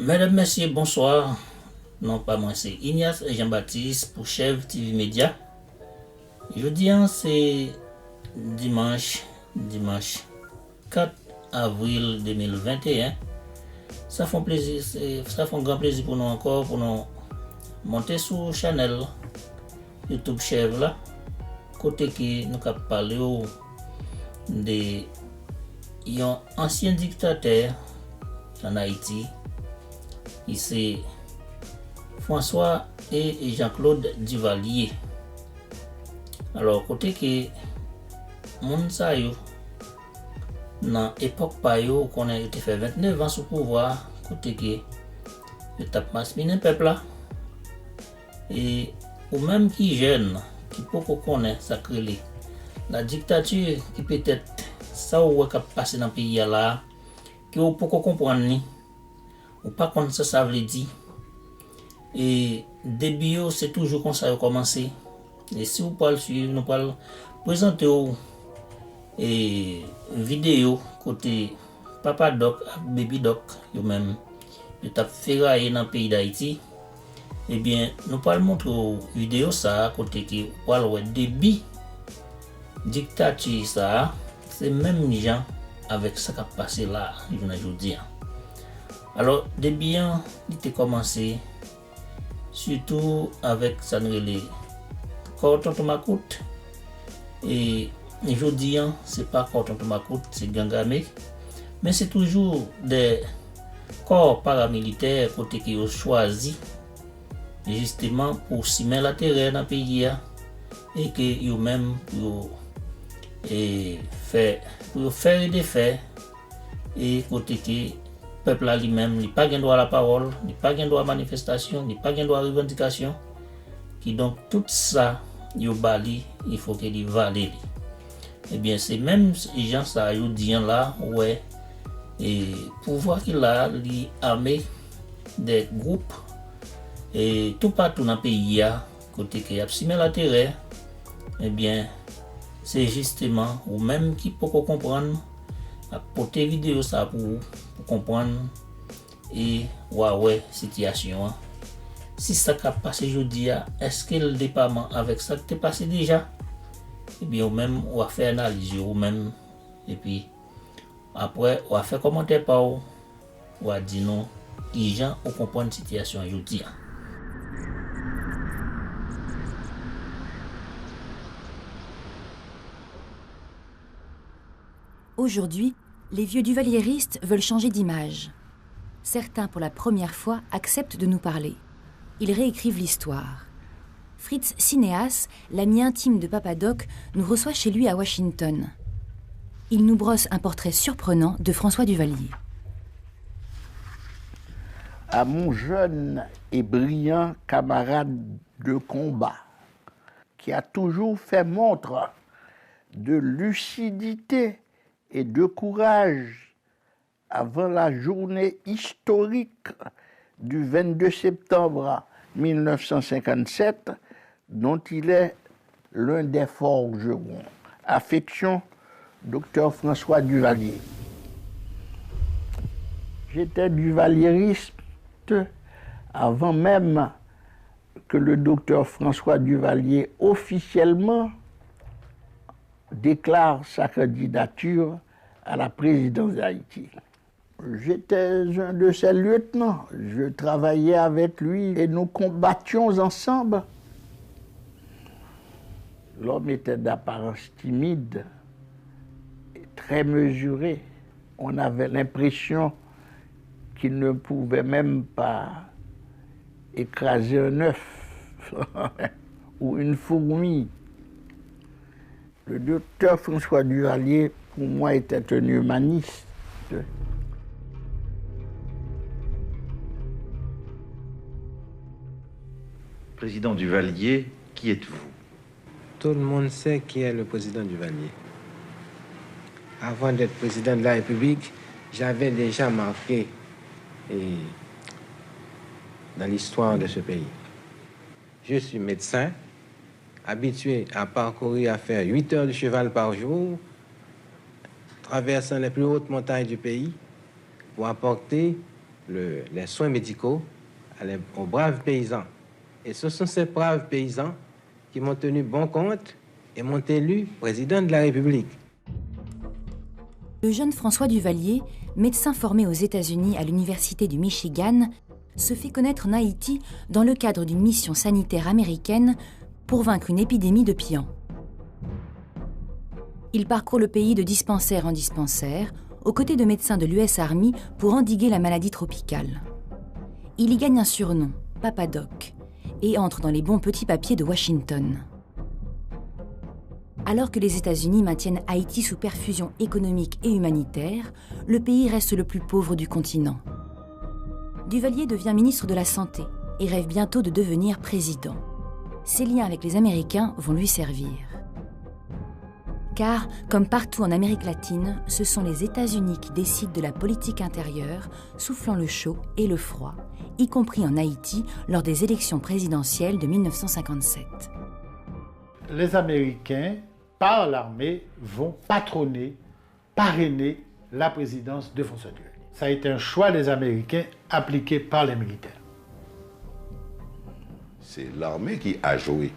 Mesdames, Messieurs, bonsoir. Non, pas moi, c'est Ignace Jean-Baptiste pour Chèvre TV Média. Jeudi, c'est dimanche 4 avril 2021. Ça fait plaisir, ça fait un grand plaisir pour nous encore, pour nous monter sur channel YouTube Chèvre là. Côté qui nous avons parlé de un ancien dictateur en Haïti. Ici François et Jean-Claude Duvalier. Alors, côté que moun sa yo dans l'époque pa yo qu'on a été fait 29 ans sous pouvoir, côté que yo tap masmine peuple là et ou même qui jeune qui peut connaître ça crélé la dictature qui peut-être ça ou ka passer dans pays là qui ou peut comprendre ni ou pas comme ça veut dire et début c'est toujours comme ça commencer et si vous parlez suivre nous parle présenter et vidéo côté Papa Doc Baby Doc yo même yo t'a ferraillé dans le pays d'Haïti. Eh bien nous parlons montrer vidéo ça côté qui parle ouais début dictature ça c'est même gens avec ça qui a passé là aujourd'hui. Alors début il était commencé surtout avec ça les Corton Tomacoute et aujourd'hui c'est pas Corton Tomacoute c'est Gangamé mais c'est toujours des corps paramilitaires côté qui ont choisi justement pour simer la terre dans le pays et que yo même pour faire des faits et côté que peuple là lui-même il pas gain droit à la parole, il pas gain droit à manifestation, il pas gain droit à revendication qui donc tout ça yo bali il faut que il valide. Et bien c'est même les gens ça yo dit là ouais et pouvoir qu'il a li armé des groupes et tout partout dans le pays côté que y a simé la terre. Et bien c'est justement ou même qui peut comprendre à porter vidéo ça pour comprendre et ouais situation si ça qui a passé aujourd'hui est-ce que le département avec ça qui est passé déjà et bien ou même on va faire analyse ou même et puis après on va faire commentaire par ou va dire non les gens ont comprendre situation aujourd'hui. Aujourd'hui, les vieux duvalieristes veulent changer d'image. Certains, pour la première fois, acceptent de nous parler. Ils réécrivent l'histoire. Fritz Cinéas, l'ami intime de Papa Doc, nous reçoit chez lui à Washington. Il nous brosse un portrait surprenant de François Duvalier. À mon jeune et brillant camarade de combat, qui a toujours fait montre de lucidité et de courage avant la journée historique du 22 septembre 1957, dont il est l'un des forgerons. Affection, Dr François Duvalier. J'étais duvalieriste avant même que le docteur François Duvalier officiellement déclare sa candidature à la présidence d'Haïti. J'étais un de ses lieutenants, je travaillais avec lui et nous combattions ensemble. L'homme était d'apparence timide et très mesuré. On avait l'impression qu'il ne pouvait même pas écraser un œuf ou une fourmi. Le docteur François Duvalier, pour moi, était un humaniste. Président Duvalier, qui êtes-vous? Tout le monde sait qui est le président Duvalier. Avant d'être président de la République, j'avais déjà marqué dans l'histoire de ce pays. Je suis médecin, habitué à parcourir, à faire 8 heures de cheval par jour, traversant les plus hautes montagnes du pays pour apporter les soins médicaux aux braves paysans. Et ce sont ces braves paysans qui m'ont tenu bon compte et m'ont élu président de la République. Le jeune François Duvalier, médecin formé aux États-Unis à l'Université du Michigan, se fait connaître en Haïti dans le cadre d'une mission sanitaire américaine pour vaincre une épidémie de pian. Il parcourt le pays de dispensaire en dispensaire, aux côtés de médecins de l'US Army pour endiguer la maladie tropicale. Il y gagne un surnom, Papa Doc, et entre dans les bons petits papiers de Washington. Alors que les États-Unis maintiennent Haïti sous perfusion économique et humanitaire, le pays reste le plus pauvre du continent. Duvalier devient ministre de la Santé et rêve bientôt de devenir président. Ses liens avec les Américains vont lui servir. Car, comme partout en Amérique latine, ce sont les États-Unis qui décident de la politique intérieure, soufflant le chaud et le froid, y compris en Haïti lors des élections présidentielles de 1957. Les Américains, par l'armée, vont patronner, parrainer la présidence de François Duvalier. Ça a été un choix des Américains appliqué par les militaires. C'est l'armée qui a joué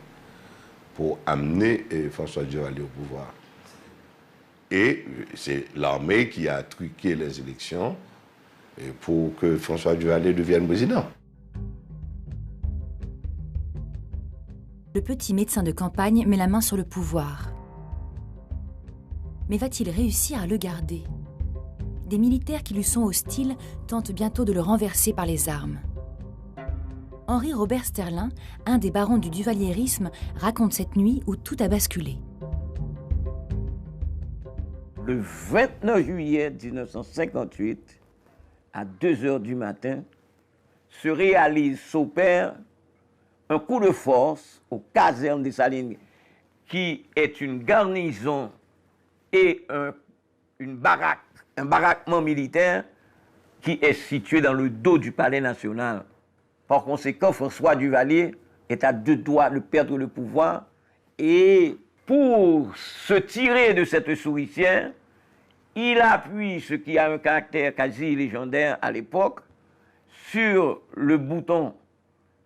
pour amener François Duvalier au pouvoir. Et c'est l'armée qui a truqué les élections pour que François Duvalier devienne président. Le petit médecin de campagne met la main sur le pouvoir. Mais va-t-il réussir à le garder ? Des militaires qui lui sont hostiles tentent bientôt de le renverser par les armes. Henri Robert Sterlin, un des barons du duvalierisme, raconte cette nuit où tout a basculé. Le 29 juillet 1958, à 2h du matin, s'opère un coup de force aux casernes des Salines, qui est une garnison et un baraquement militaire qui est situé dans le dos du Palais national. Par conséquent, François Duvalier est à deux doigts de perdre le pouvoir et pour se tirer de cette souricière, il appuie ce qui a un caractère quasi légendaire à l'époque sur le bouton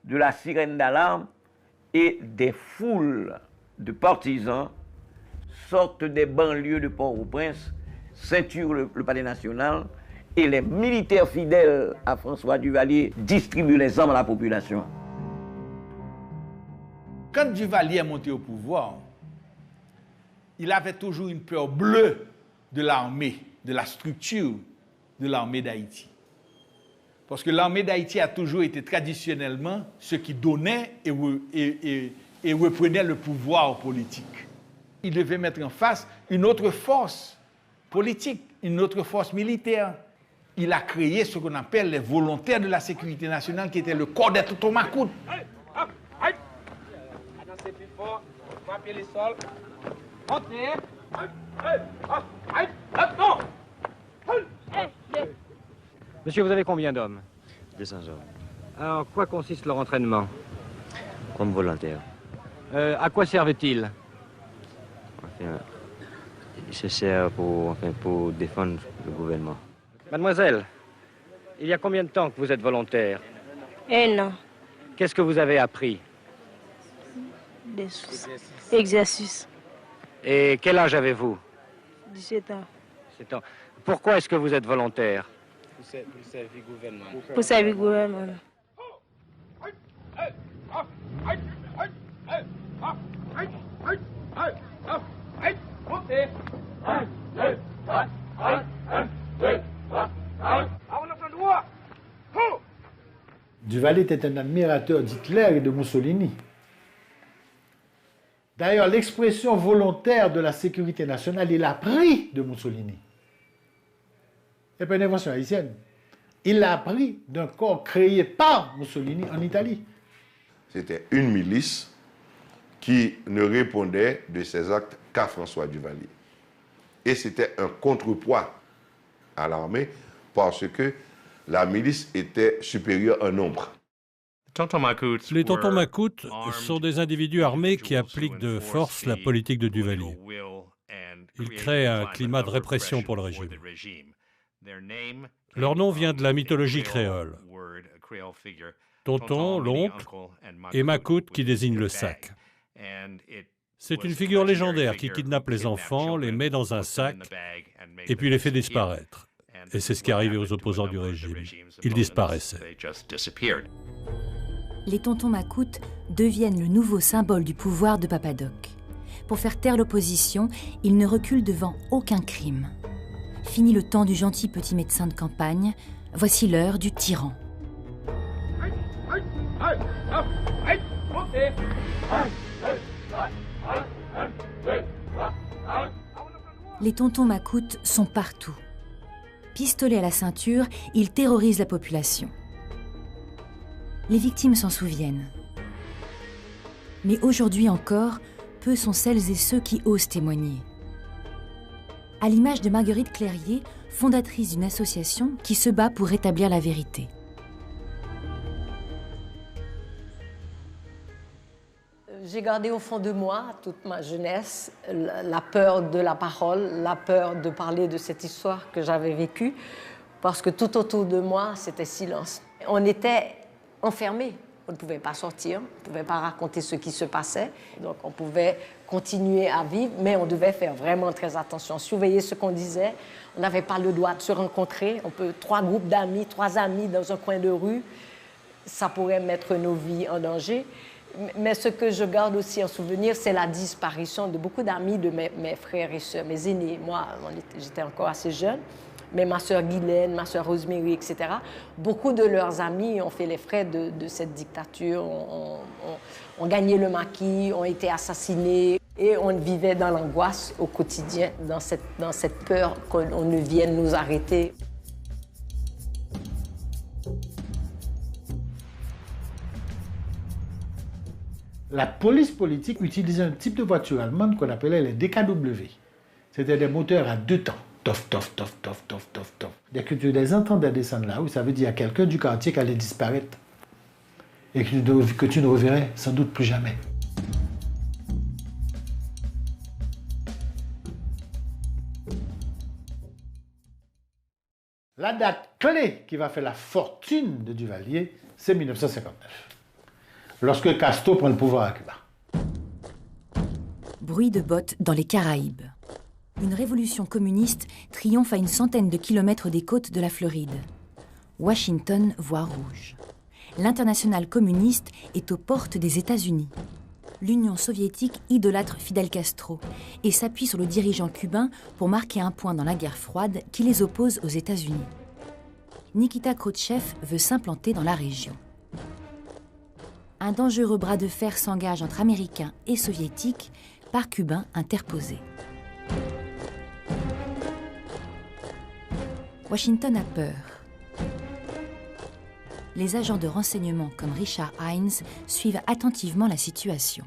de la sirène d'alarme et des foules de partisans sortent des banlieues de Port-au-Prince, ceinturent le Palais national et les militaires fidèles à François Duvalier distribuent les armes à la population. Quand Duvalier est monté au pouvoir, il avait toujours une peur bleue de l'armée, de la structure de l'armée d'Haïti. Parce que l'armée d'Haïti a toujours été traditionnellement ce qui donnait et reprenait le pouvoir politique. Il devait mettre en face une autre force politique, une autre force militaire. Il a créé ce qu'on appelle les volontaires de la sécurité nationale, qui était le corps des Totomacoutes. Avancez plus fort, frappez les sols, montez. Monsieur, vous avez combien d'hommes? 200 hommes. En quoi consiste leur entraînement? Comme volontaire. À quoi servent-ils? Enfin, il se sert pour défendre le gouvernement. Mademoiselle, il y a combien de temps que vous êtes volontaire? 1 an. Qu'est-ce que vous avez appris? Des exercices. Et quel âge avez-vous? 17 ans. 17 ans. Pourquoi est-ce que vous êtes volontaire? Pour servir le gouvernement. Pour servir le gouvernement. Duvalier était un admirateur d'Hitler et de Mussolini. D'ailleurs, l'expression volontaire de la sécurité nationale, il l'a pris de Mussolini. C'est pas une invention haïtienne. Il l'a appris d'un corps créé par Mussolini en Italie. C'était une milice qui ne répondait de ses actes qu'à François Duvalier. Et c'était un contrepoids à l'armée parce que la milice était supérieure en nombre. Les tontons macoutes sont des individus armés qui appliquent de force la politique de Duvalier. Ils créent un climat de répression pour le régime. Leur nom vient de la mythologie créole. Tonton, l'oncle, et Macoute qui désigne le sac. C'est une figure légendaire qui kidnappe les enfants, les met dans un sac et puis les fait disparaître. Et c'est ce qui est arrivé aux opposants du régime. Ils disparaissaient. Les tontons Macoute deviennent le nouveau symbole du pouvoir de Papa Doc. Pour faire taire l'opposition, ils ne reculent devant aucun crime. Fini le temps du gentil petit médecin de campagne, voici l'heure du tyran. Les tontons Macoute sont partout. Pistolets à la ceinture, ils terrorisent la population. Les victimes s'en souviennent. Mais aujourd'hui encore, peu sont celles et ceux qui osent témoigner. À l'image de Marguerite Clérier, fondatrice d'une association qui se bat pour rétablir la vérité. J'ai gardé au fond de moi, toute ma jeunesse, la peur de la parole, la peur de parler de cette histoire que j'avais vécue, parce que tout autour de moi, c'était silence. On était enfermés, on ne pouvait pas sortir, on ne pouvait pas raconter ce qui se passait, donc on pouvait continuer à vivre, mais on devait faire vraiment très attention, surveiller ce qu'on disait. On n'avait pas le droit de se rencontrer, 3 groupes d'amis, 3 amis dans un coin de rue, ça pourrait mettre nos vies en danger. Mais ce que je garde aussi en souvenir, c'est la disparition de beaucoup d'amis de mes frères et sœurs, mes aînés. Moi, j'étais encore assez jeune, mais ma sœur Guylaine, ma sœur Rosemary, etc. Beaucoup de leurs amis ont fait les frais de cette dictature, ont gagné le maquis, ont été assassinés. Et on vivait dans l'angoisse au quotidien, dans cette peur qu'on ne vienne nous arrêter. La police politique utilisait un type de voiture allemande qu'on appelait les DKW. C'était des moteurs à 2 temps. Tof, tof, tof, tof, tof, tof, tof. Dès que tu les entendais descendre là-haut, ça veut dire qu'il y a quelqu'un du quartier qui allait disparaître. Et que tu ne reverrais sans doute plus jamais. La date clé qui va faire la fortune de Duvalier, c'est 1959. Lorsque Castro prend le pouvoir à Cuba. Bruit de bottes dans les Caraïbes. Une révolution communiste triomphe à une centaine de kilomètres des côtes de la Floride. Washington voit rouge. L'internationale communiste est aux portes des États-Unis. L'Union soviétique idolâtre Fidel Castro et s'appuie sur le dirigeant cubain pour marquer un point dans la guerre froide qui les oppose aux États-Unis. Nikita Khrouchtchev veut s'implanter dans la région. Un dangereux bras de fer s'engage entre Américains et Soviétiques par Cubains interposés. Washington a peur. Les agents de renseignement comme Richard Hines suivent attentivement la situation.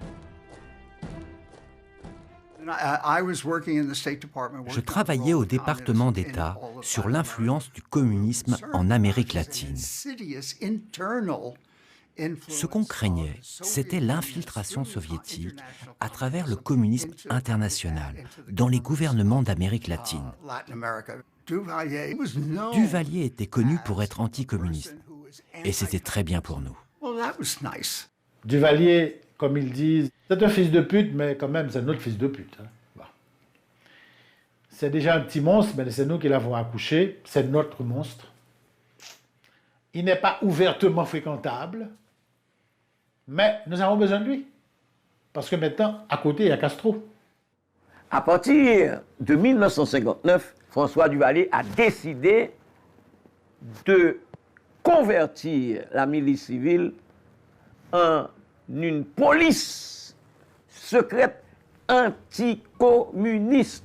Je travaillais au département d'État sur l'influence du communisme en Amérique latine. Ce qu'on craignait, c'était l'infiltration soviétique à travers le communisme international dans les gouvernements d'Amérique latine. Duvalier était connu pour être anticommuniste, et c'était très bien pour nous. Duvalier, comme ils disent, c'est un fils de pute, mais quand même, c'est notre fils de pute. Hein. Bon. C'est déjà un petit monstre, mais c'est nous qui l'avons accouché, c'est notre monstre. Il n'est pas ouvertement fréquentable, mais nous avons besoin de lui. Parce que maintenant, à côté, il y a Castro. À partir de 1959, François Duvalier a décidé de convertir la milice civile en une police secrète anticommuniste.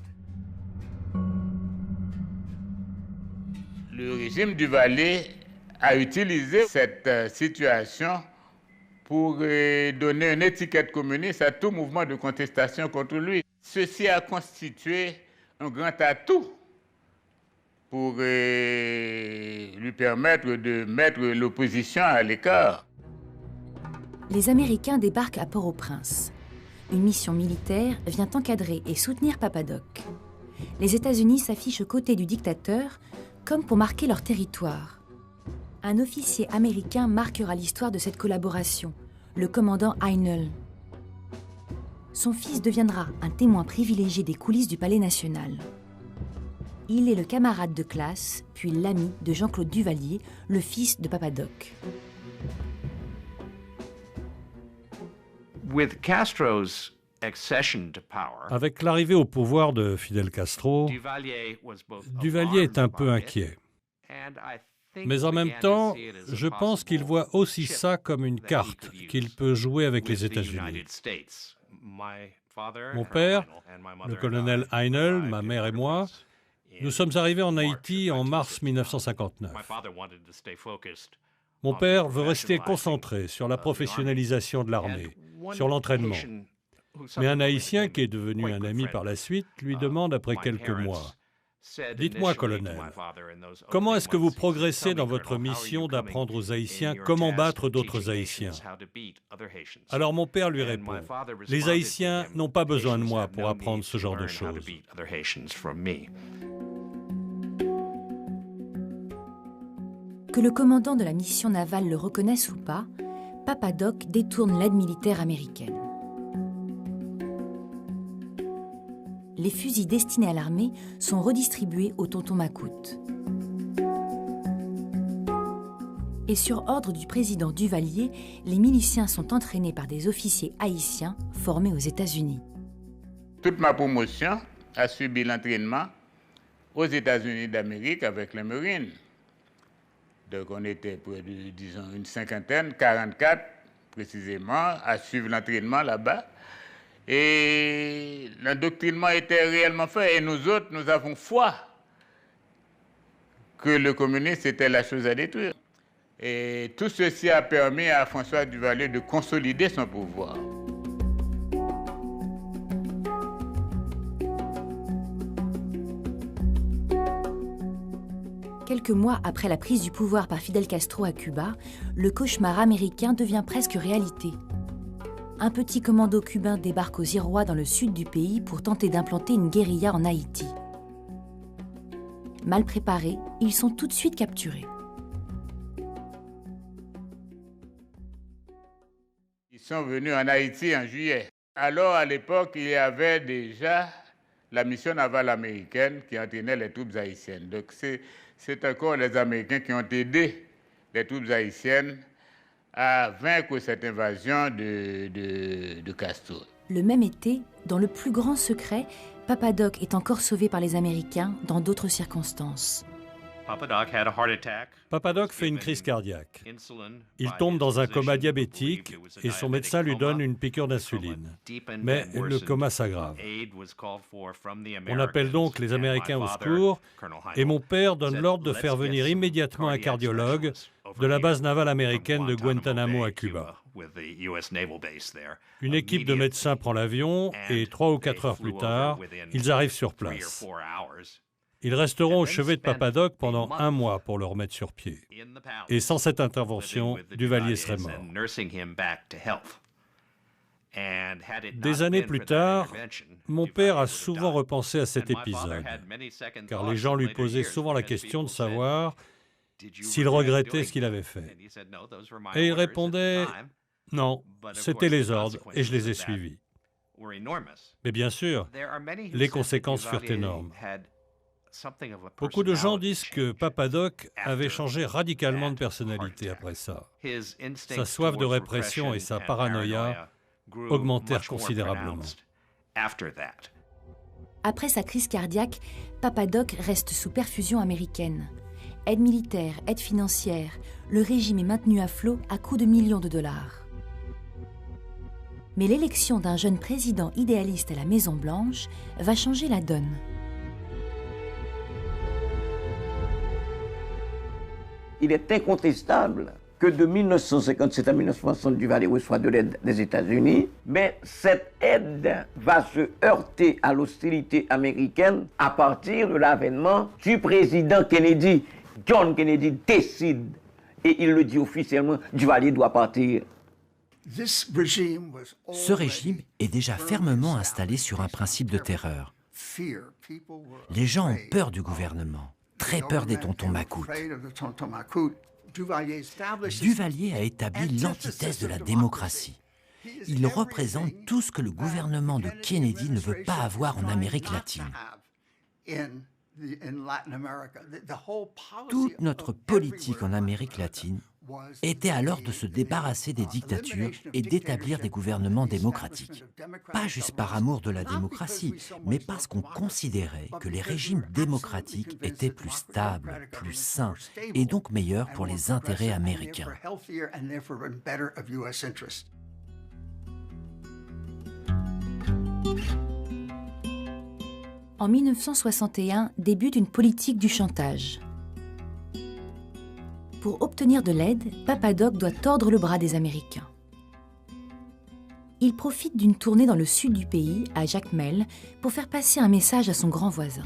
Le régime Duvalier a utilisé cette situation pour donner une étiquette communiste à tout mouvement de contestation contre lui. Ceci a constitué un grand atout pour lui permettre de mettre l'opposition à l'écart. Les Américains débarquent à Port-au-Prince. Une mission militaire vient encadrer et soutenir Papa Doc. Les États-Unis s'affichent aux côtés du dictateur Comme pour marquer leur territoire. Un officier américain marquera l'histoire de cette collaboration, le commandant Heinl. Son fils deviendra un témoin privilégié des coulisses du Palais national. Il est le camarade de classe, puis l'ami de Jean-Claude Duvalier, le fils de Papa Doc. Avec l'arrivée au pouvoir de Fidel Castro, Duvalier est un peu inquiet. Mais en même temps, je pense qu'il voit aussi ça comme une carte qu'il peut jouer avec les États-Unis. Mon père, le colonel Heinl, ma mère et moi, nous sommes arrivés en Haïti en mars 1959. Mon père veut rester concentré sur la professionnalisation de l'armée, sur l'entraînement. Mais un Haïtien qui est devenu un ami par la suite lui demande après quelques mois « Dites-moi, colonel, comment est-ce que vous progressez dans votre mission d'apprendre aux Haïtiens comment battre d'autres Haïtiens ?» Alors mon père lui répond « Les Haïtiens n'ont pas besoin de moi pour apprendre ce genre de choses. » Que le commandant de la mission navale le reconnaisse ou pas, Papa Doc détourne l'aide militaire américaine. Les fusils destinés à l'armée sont redistribués au tonton Macoute. Et sur ordre du président Duvalier, les miliciens sont entraînés par des officiers haïtiens formés aux États-Unis. Toute ma promotion a subi l'entraînement aux États-Unis d'Amérique avec les Marines. Donc on était près de, disons, une cinquantaine, 44 précisément, à suivre l'entraînement là-bas. Et l'endoctrinement était réellement fait. Et nous autres, nous avons foi que le communisme était la chose à détruire. Et tout ceci a permis à François Duvalier de consolider son pouvoir. Quelques mois après la prise du pouvoir par Fidel Castro à Cuba, le cauchemar américain devient presque réalité. Un petit commando cubain débarque aux Irois dans le sud du pays pour tenter d'implanter une guérilla en Haïti. Mal préparés, ils sont tout de suite capturés. Ils sont venus en Haïti en juillet. Alors, à l'époque, il y avait déjà la mission navale américaine qui entraînait les troupes haïtiennes. Donc, c'est encore les Américains qui ont aidé les troupes haïtiennes à vaincre cette invasion de Castro. Le même été, dans le plus grand secret, Papa Doc est encore sauvé par les Américains dans d'autres circonstances. Papa Doc fait une crise cardiaque. Il tombe dans un coma diabétique et son médecin lui donne une piqûre d'insuline. Mais le coma s'aggrave. On appelle donc les Américains au secours et mon père donne l'ordre de faire venir immédiatement un cardiologue de la base navale américaine de Guantanamo à Cuba. Une équipe de médecins prend l'avion et 3 ou 4 heures plus tard, ils arrivent sur place. Ils resteront au chevet de Papa Doc pendant 1 mois pour le remettre sur pied. Et sans cette intervention, Duvalier serait mort. Des années plus tard, mon père a souvent repensé à cet épisode, car les gens lui posaient souvent la question de savoir s'il regrettait ce qu'il avait fait. Et il répondait « Non, c'était les ordres et je les ai suivis. » Mais bien sûr, les conséquences furent énormes. Beaucoup de gens disent que Papa Doc avait changé radicalement de personnalité après ça. Sa soif de répression et sa paranoïa augmentèrent considérablement. Après sa crise cardiaque, Papa Doc reste sous perfusion américaine. Aide militaire, aide financière, le régime est maintenu à flot à coups de millions de dollars. Mais l'élection d'un jeune président idéaliste à la Maison-Blanche va changer la donne. Il est incontestable que de 1957 à 1960, Duvalier reçoit de l'aide des États-Unis, mais cette aide va se heurter à l'hostilité américaine à partir de l'avènement du président Kennedy. John Kennedy décide, et il le dit officiellement, Duvalier doit partir. Ce régime est déjà fermement installé sur un principe de terreur. Les gens ont peur du gouvernement, très peur des tontons macoutes. Duvalier a établi l'antithèse de la démocratie. Il représente tout ce que le gouvernement de Kennedy ne veut pas avoir en Amérique latine. Toute notre politique en Amérique latine était alors de se débarrasser des dictatures et d'établir des gouvernements démocratiques. Pas juste par amour de la démocratie, mais parce qu'on considérait que les régimes démocratiques étaient plus stables, plus sains, et donc meilleurs pour les intérêts américains. En 1961 débute une politique du chantage. Pour obtenir de l'aide, Papa Doc doit tordre le bras des Américains. Il profite d'une tournée dans le sud du pays, à Jacmel, pour faire passer un message à son grand voisin.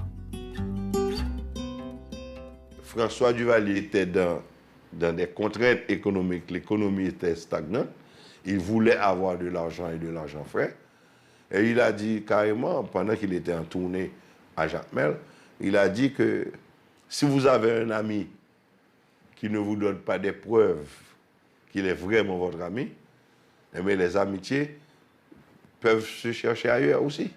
François Duvalier était dans des contraintes économiques. L'économie était stagnante. Il voulait avoir de l'argent et de l'argent frais. Et il a dit carrément, pendant qu'il était en tournée à Jacmel, il a dit que si vous avez un ami qui ne vous donne pas des preuves qu'il est vraiment votre ami, mais les amitiés peuvent se chercher ailleurs aussi.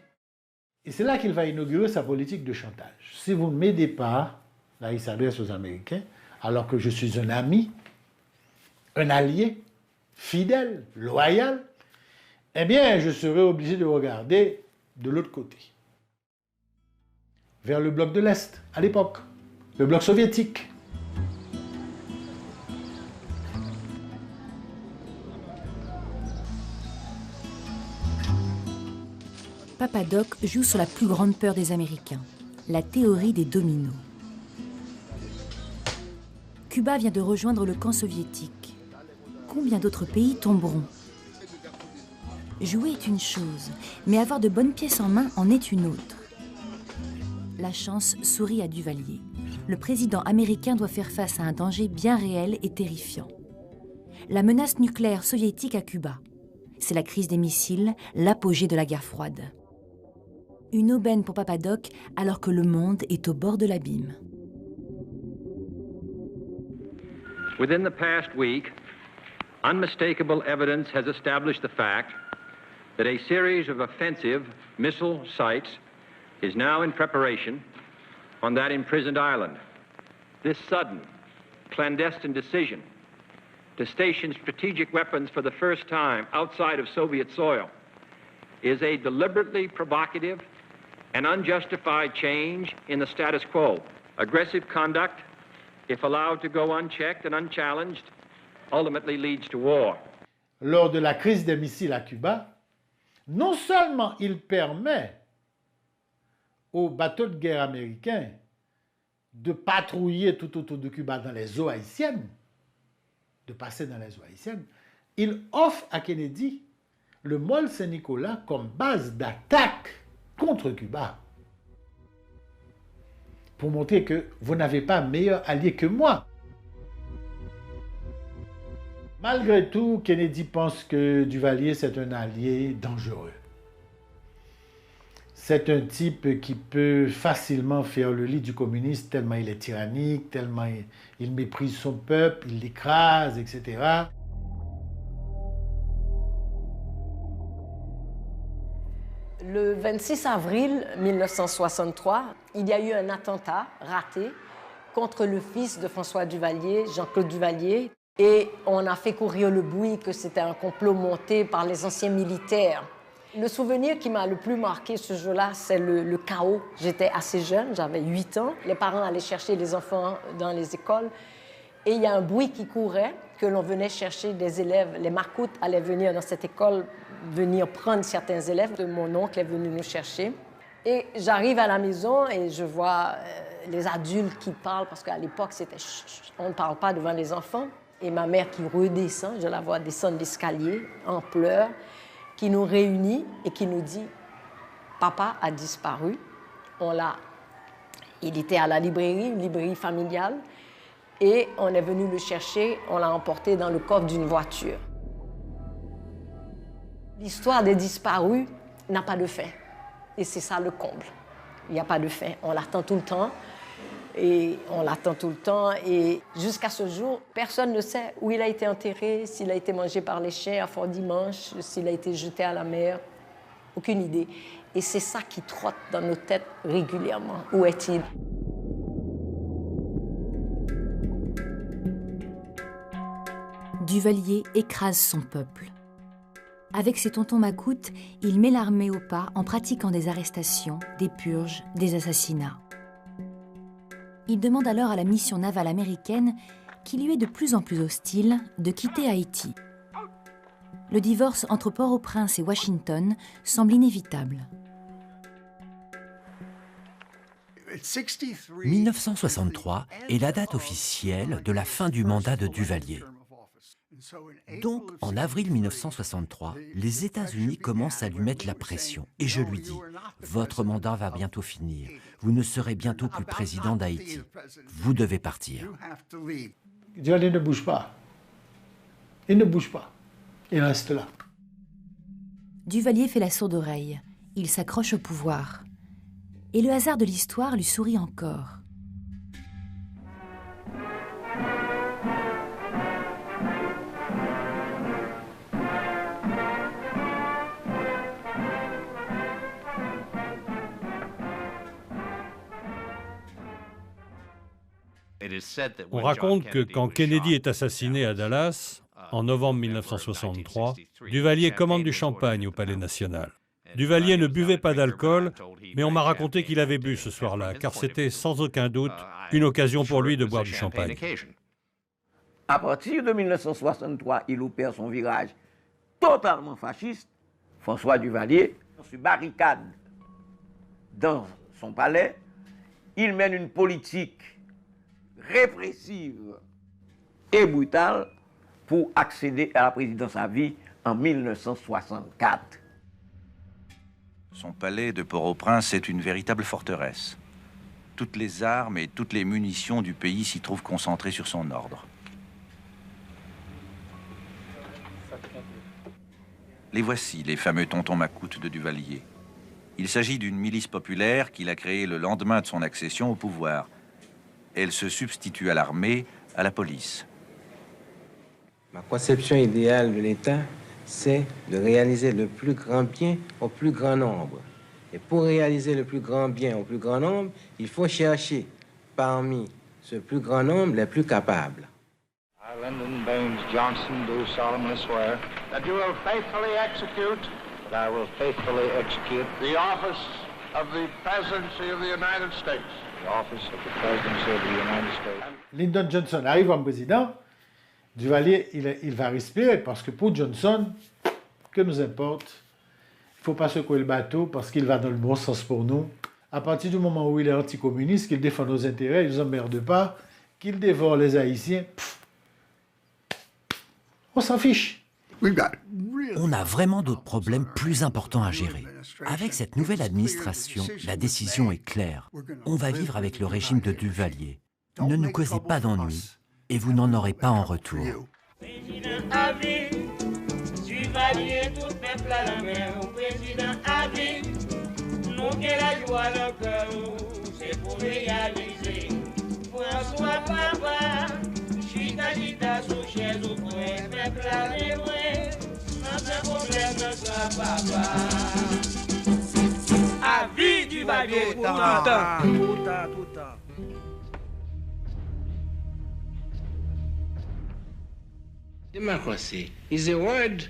Et c'est là qu'il va inaugurer sa politique de chantage. Si vous ne m'aidez pas, là il s'adresse aux Américains, alors que je suis un ami, un allié, fidèle, loyal, eh bien je serai obligé de regarder de l'autre côté, vers le bloc de l'Est, à l'époque, le bloc soviétique. Papa Doc joue sur la plus grande peur des Américains, la théorie des dominos. Cuba vient de rejoindre le camp soviétique. Combien d'autres pays tomberont? Jouer est une chose, mais avoir de bonnes pièces en main en est une autre. La chance sourit à Duvalier. Le président américain doit faire face à un danger bien réel et terrifiant. La menace nucléaire soviétique à Cuba. C'est la crise des missiles, l'apogée de la guerre froide. Une aubaine pour Papa Doc alors que le monde est au bord de l'abîme. Within the past week, unmistakable evidence has established the fact that a series of offensive missile sites is now in preparation on that imprisoned island. This sudden, clandestine decision to station strategic weapons for the first time outside of Soviet soil is a deliberately provocative and unjustified change in the status quo. Aggressive conduct, if allowed to go unchecked and unchallenged, ultimately leads to war. Lors de la crise des missiles à Cuba, non seulement il permet aux bateaux de guerre américains de patrouiller tout autour de Cuba dans les eaux haïtiennes, de passer dans les eaux haïtiennes, il offre à Kennedy le Mole Saint-Nicolas comme base d'attaque contre Cuba, pour montrer que vous n'avez pas meilleur allié que moi. Malgré tout, Kennedy pense que Duvalier, c'est un allié dangereux. C'est un type qui peut facilement faire le lit du communiste tellement il est tyrannique, tellement il méprise son peuple, il l'écrase, etc. Le 26 avril 1963, il y a eu un attentat raté contre le fils de François Duvalier, Jean-Claude Duvalier. Et on a fait courir le bruit que c'était un complot monté par les anciens militaires. Le souvenir qui m'a le plus marqué ce jour-là, c'est le chaos. J'étais assez jeune, j'avais 8 ans. Les parents allaient chercher les enfants dans les écoles. Et il y a un bruit qui courait, que l'on venait chercher des élèves. Les macoutes allaient venir dans cette école, venir prendre certains élèves. Mon oncle est venu nous chercher. Et j'arrive à la maison et je vois les adultes qui parlent, parce qu'à l'époque, c'était chut, on ne parle pas devant les enfants. Et ma mère qui redescend, je la vois descendre l'escalier en pleurs, qui nous réunit et qui nous dit « Papa a disparu ». Il était à la librairie, une librairie familiale, et on est venu le chercher, on l'a emporté dans le coffre d'une voiture. L'histoire des disparus n'a pas de fin, et c'est ça le comble. Il n'y a pas de fin, on l'attend tout le temps. et on l'attend tout le temps. Et jusqu'à ce jour, personne ne sait où il a été enterré, s'il a été mangé par les chiens à Fort-Dimanche, s'il a été jeté à la mer. Aucune idée. Et c'est ça qui trotte dans nos têtes régulièrement. Où est-il? Duvalier écrase son peuple. Avec ses tontons macoutes, il met l'armée au pas en pratiquant des arrestations, des purges, des assassinats. Il demande alors à la mission navale américaine, qui lui est de plus en plus hostile, de quitter Haïti. Le divorce entre Port-au-Prince et Washington semble inévitable. 1963 est la date officielle de la fin du mandat de Duvalier. Donc, en avril 1963, les États-Unis commencent à lui mettre la pression. Et je lui dis, votre mandat va bientôt finir. Vous ne serez bientôt plus président d'Haïti. Vous devez partir. Duvalier ne bouge pas. Il ne bouge pas. Il reste là. Duvalier fait la sourde oreille. Il s'accroche au pouvoir. Et le hasard de l'histoire lui sourit encore. On raconte que quand Kennedy est assassiné à Dallas, en novembre 1963, Duvalier commande du champagne au Palais national. Duvalier ne buvait pas d'alcool, mais on m'a raconté qu'il avait bu ce soir-là, car c'était sans aucun doute une occasion pour lui de boire du champagne. À partir de 1963, il opère son virage totalement fasciste. François Duvalier se barricade dans son palais. Il mène une politique répressive et brutale pour accéder à la présidence à vie en 1964. Son palais de Port-au-Prince est une véritable forteresse. Toutes les armes et toutes les munitions du pays s'y trouvent concentrées sur son ordre. Les voici, les fameux tontons macoutes de Duvalier. Il s'agit d'une milice populaire qu'il a créée le lendemain de son accession au pouvoir. Elle se substitue à l'armée, à la police. Ma conception idéale de l'État, c'est de réaliser le plus grand bien au plus grand nombre. Et pour réaliser le plus grand bien au plus grand nombre, il faut chercher parmi ce plus grand nombre les plus capables. I, Lyndon Baines Johnson, do solemnly swear that you will faithfully execute the office of the Presidency of the United States. Lyndon Johnson arrive en président, Duvalier, il va respirer, parce que pour Johnson, que nous importe, il ne faut pas secouer le bateau, parce qu'il va dans le bon sens pour nous. À partir du moment où il est anticommuniste, qu'il défend nos intérêts, il ne nous emmerde pas, qu'il dévore les Haïtiens, on s'en fiche. On a vraiment d'autres problèmes plus importants à gérer. Avec cette nouvelle administration, la décision est claire. On va vivre avec le régime de Duvalier. Ne nous causez pas d'ennuis et vous n'en aurez pas en retour. À vie Duvalier pour tout le temps. Tout le temps. Democracy is a word,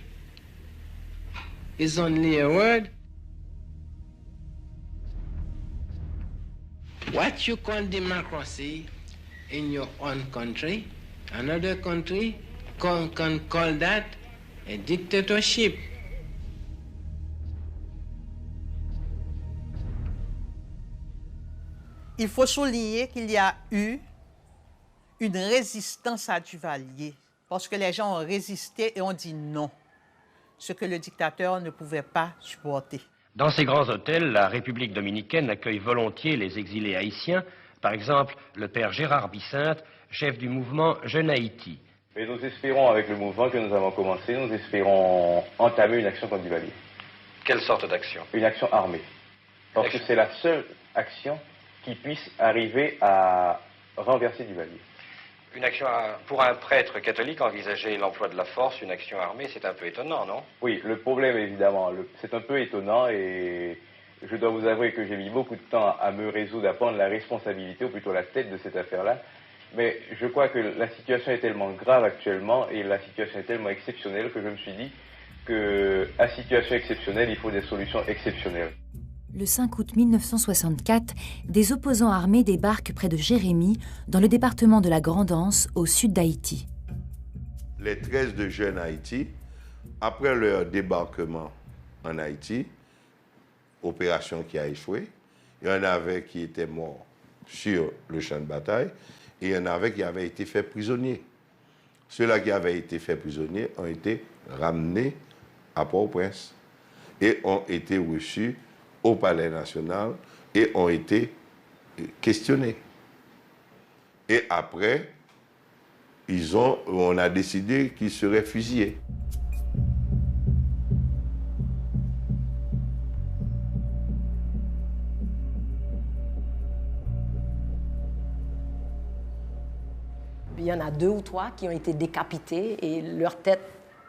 is only a word. What you call democracy in your own country, another country can call that a dictatorship. Il faut souligner qu'il y a eu une résistance à Duvalier, parce que les gens ont résisté et ont dit non, ce que le dictateur ne pouvait pas supporter. Dans ces grands hôtels, la République dominicaine accueille volontiers les exilés haïtiens, par exemple le père Gérard Bicinte, chef du mouvement Jeune Haïti. Mais nous espérons, avec le mouvement que nous avons commencé, nous espérons entamer une action contre Duvalier. Quelle sorte d'action? Une action armée. Parce que c'est la seule action qui puisse arriver à renverser Duvalier. Une action pour un prêtre catholique envisager l'emploi de la force, une action armée, c'est un peu étonnant, non? Oui, le problème évidemment, c'est un peu étonnant et je dois vous avouer que j'ai mis beaucoup de temps à me résoudre à prendre la responsabilité, ou plutôt la tête de cette affaire-là. Mais je crois que la situation est tellement grave actuellement et la situation est tellement exceptionnelle que je me suis dit qu'à situation exceptionnelle, il faut des solutions exceptionnelles. Le 5 août 1964, des opposants armés débarquent près de Jérémie, dans le département de la Grande-Anse, au sud d'Haïti. Les 13 de jeunes Haïti, après leur débarquement en Haïti, opération qui a échoué, il y en avait qui étaient morts sur le champ de bataille et il y en avait qui avaient été faits prisonniers. Ceux-là qui avaient été faits prisonniers ont été ramenés à Port-au-Prince et ont été reçus au Palais national et ont été questionnés. Et après, on a décidé qu'ils seraient fusillés. Il y en a 2 ou 3 qui ont été décapités et leur tête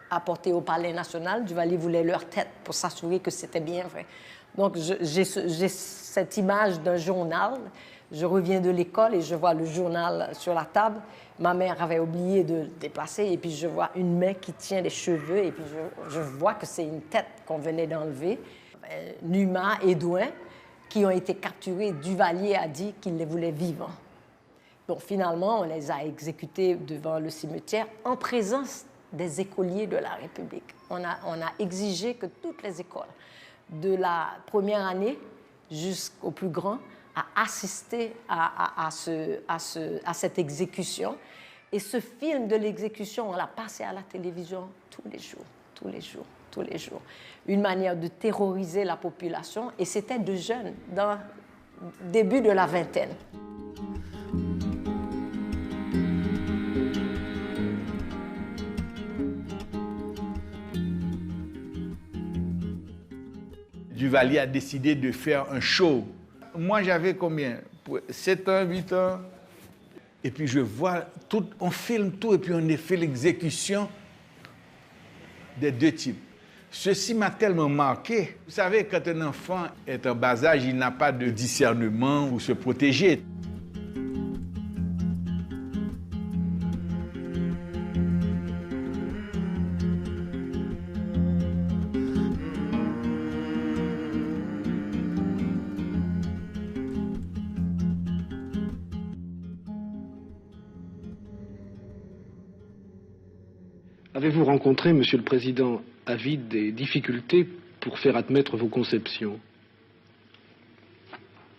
apportée au Palais national. Duvalier voulait leur tête pour s'assurer que c'était bien vrai. Donc, j'ai cette image d'un journal. Je reviens de l'école et je vois le journal sur la table. Ma mère avait oublié de le déplacer et puis je vois une main qui tient les cheveux et puis je vois que c'est une tête qu'on venait d'enlever. Numa et Douin, qui ont été capturés, Duvalier a dit qu'il les voulait vivants. Bon, finalement, on les a exécutés devant le cimetière en présence des écoliers de la République. On a exigé que toutes les écoles, de la première année jusqu'au plus grand, a assisté à cette exécution. Et ce film de l'exécution, on l'a passé à la télévision tous les jours, tous les jours, tous les jours. Une manière de terroriser la population, et c'était de jeunes, dans le début de la vingtaine. Duvalier a décidé de faire un show. Moi, j'avais combien? 7 ans, 8 ans. Et puis, je vois, on filme tout et puis on a fait l'exécution des 2 types. Ceci m'a tellement marqué. Vous savez, quand un enfant est en bas âge, il n'a pas de discernement pour se protéger. Avez-vous rencontré, Monsieur le Président, Avide, des difficultés pour faire admettre vos conceptions?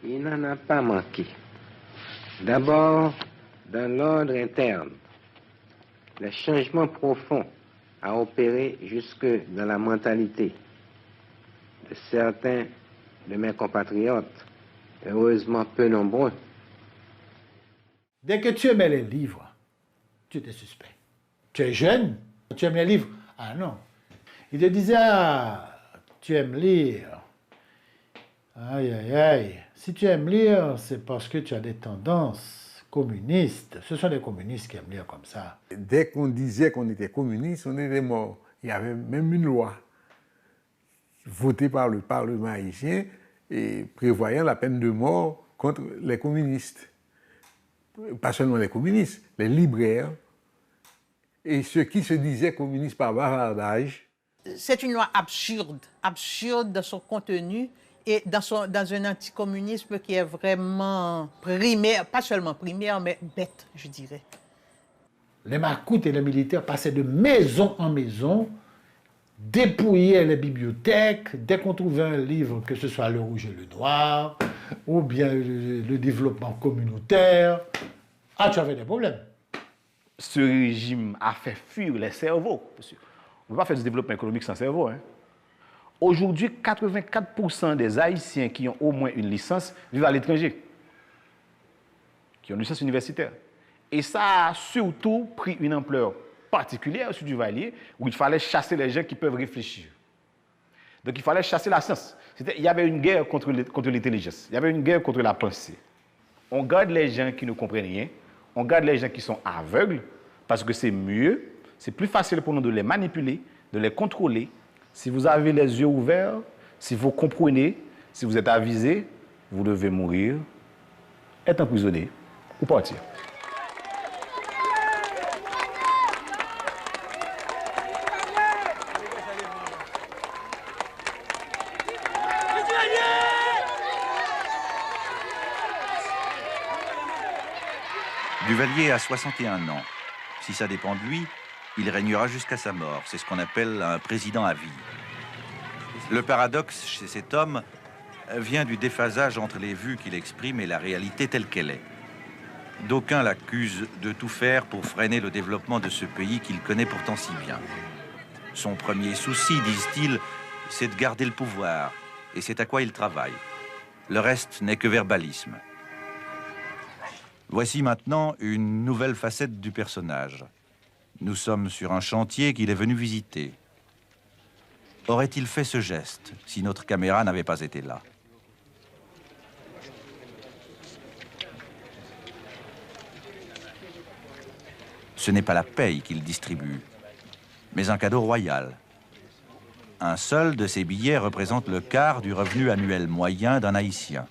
Il n'en a pas manqué. D'abord, dans l'ordre interne, le changement profond a opéré jusque dans la mentalité de certains de mes compatriotes, heureusement peu nombreux. Dès que tu aimais les livres, tu étais suspect. Tu es jeune, tu aimes les livres. Ah non. Il te disait, ah, tu aimes lire. Aïe, aïe, aïe. Si tu aimes lire, c'est parce que tu as des tendances communistes. Ce sont les communistes qui aiment lire comme ça. Dès qu'on disait qu'on était communiste, on était mort. Il y avait même une loi votée par le Parlement haïtien et prévoyant la peine de mort contre les communistes. Pas seulement les communistes, les libraires et ceux qui se disaient communistes par bavardage. C'est une loi absurde, absurde dans son contenu et dans un anticommunisme qui est vraiment primaire, pas seulement primaire, mais bête, je dirais. Les macoutes et les militaires passaient de maison en maison, dépouillaient les bibliothèques. Dès qu'on trouvait un livre, que ce soit Le Rouge et le Noir, ou bien le développement communautaire, ah, tu avais des problèmes. Ce régime a fait fuir les cerveaux. On ne peut pas faire du développement économique sans cerveau. Hein. Aujourd'hui, 84% des Haïtiens qui ont au moins une licence vivent à l'étranger, qui ont une licence universitaire. Et ça a surtout pris une ampleur particulière sur Duvalier, où il fallait chasser les gens qui peuvent réfléchir. Donc il fallait chasser la science. Il y avait une guerre contre l'intelligence, il y avait une guerre contre la pensée. On garde les gens qui ne comprennent rien, on garde les gens qui sont aveugles, parce que c'est mieux, c'est plus facile pour nous de les manipuler, de les contrôler. Si vous avez les yeux ouverts, si vous comprenez, si vous êtes avisé, vous devez mourir, être emprisonné ou partir. Duvalier a 61 ans. Si ça dépend de lui, il régnera jusqu'à sa mort. C'est ce qu'on appelle un président à vie. Le paradoxe chez cet homme vient du déphasage entre les vues qu'il exprime et la réalité telle qu'elle est. D'aucuns l'accusent de tout faire pour freiner le développement de ce pays qu'il connaît pourtant si bien. Son premier souci, disent-ils, c'est de garder le pouvoir, et c'est à quoi il travaille. Le reste n'est que verbalisme. Voici maintenant une nouvelle facette du personnage. Nous sommes sur un chantier qu'il est venu visiter. Aurait-il fait ce geste si notre caméra n'avait pas été là? Ce n'est pas la paye qu'il distribue, mais un cadeau royal. Un seul de ces billets représente le quart du revenu annuel moyen d'un Haïtien.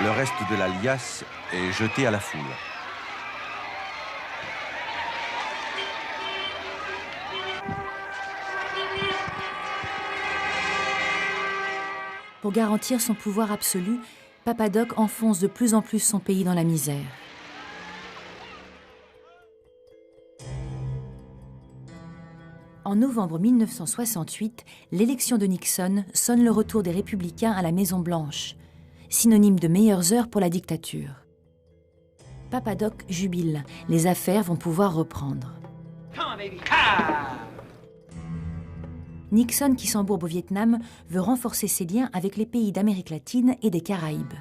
Le reste de la liasse est jeté à la foule. Pour garantir son pouvoir absolu, Papa Doc enfonce de plus en plus son pays dans la misère. En novembre 1968, l'élection de Nixon sonne le retour des Républicains à la Maison-Blanche, synonyme de meilleures heures pour la dictature. Papa Doc jubile, les affaires vont pouvoir reprendre. Nixon, qui s'embourbe au Vietnam, veut renforcer ses liens avec les pays d'Amérique latine et des Caraïbes.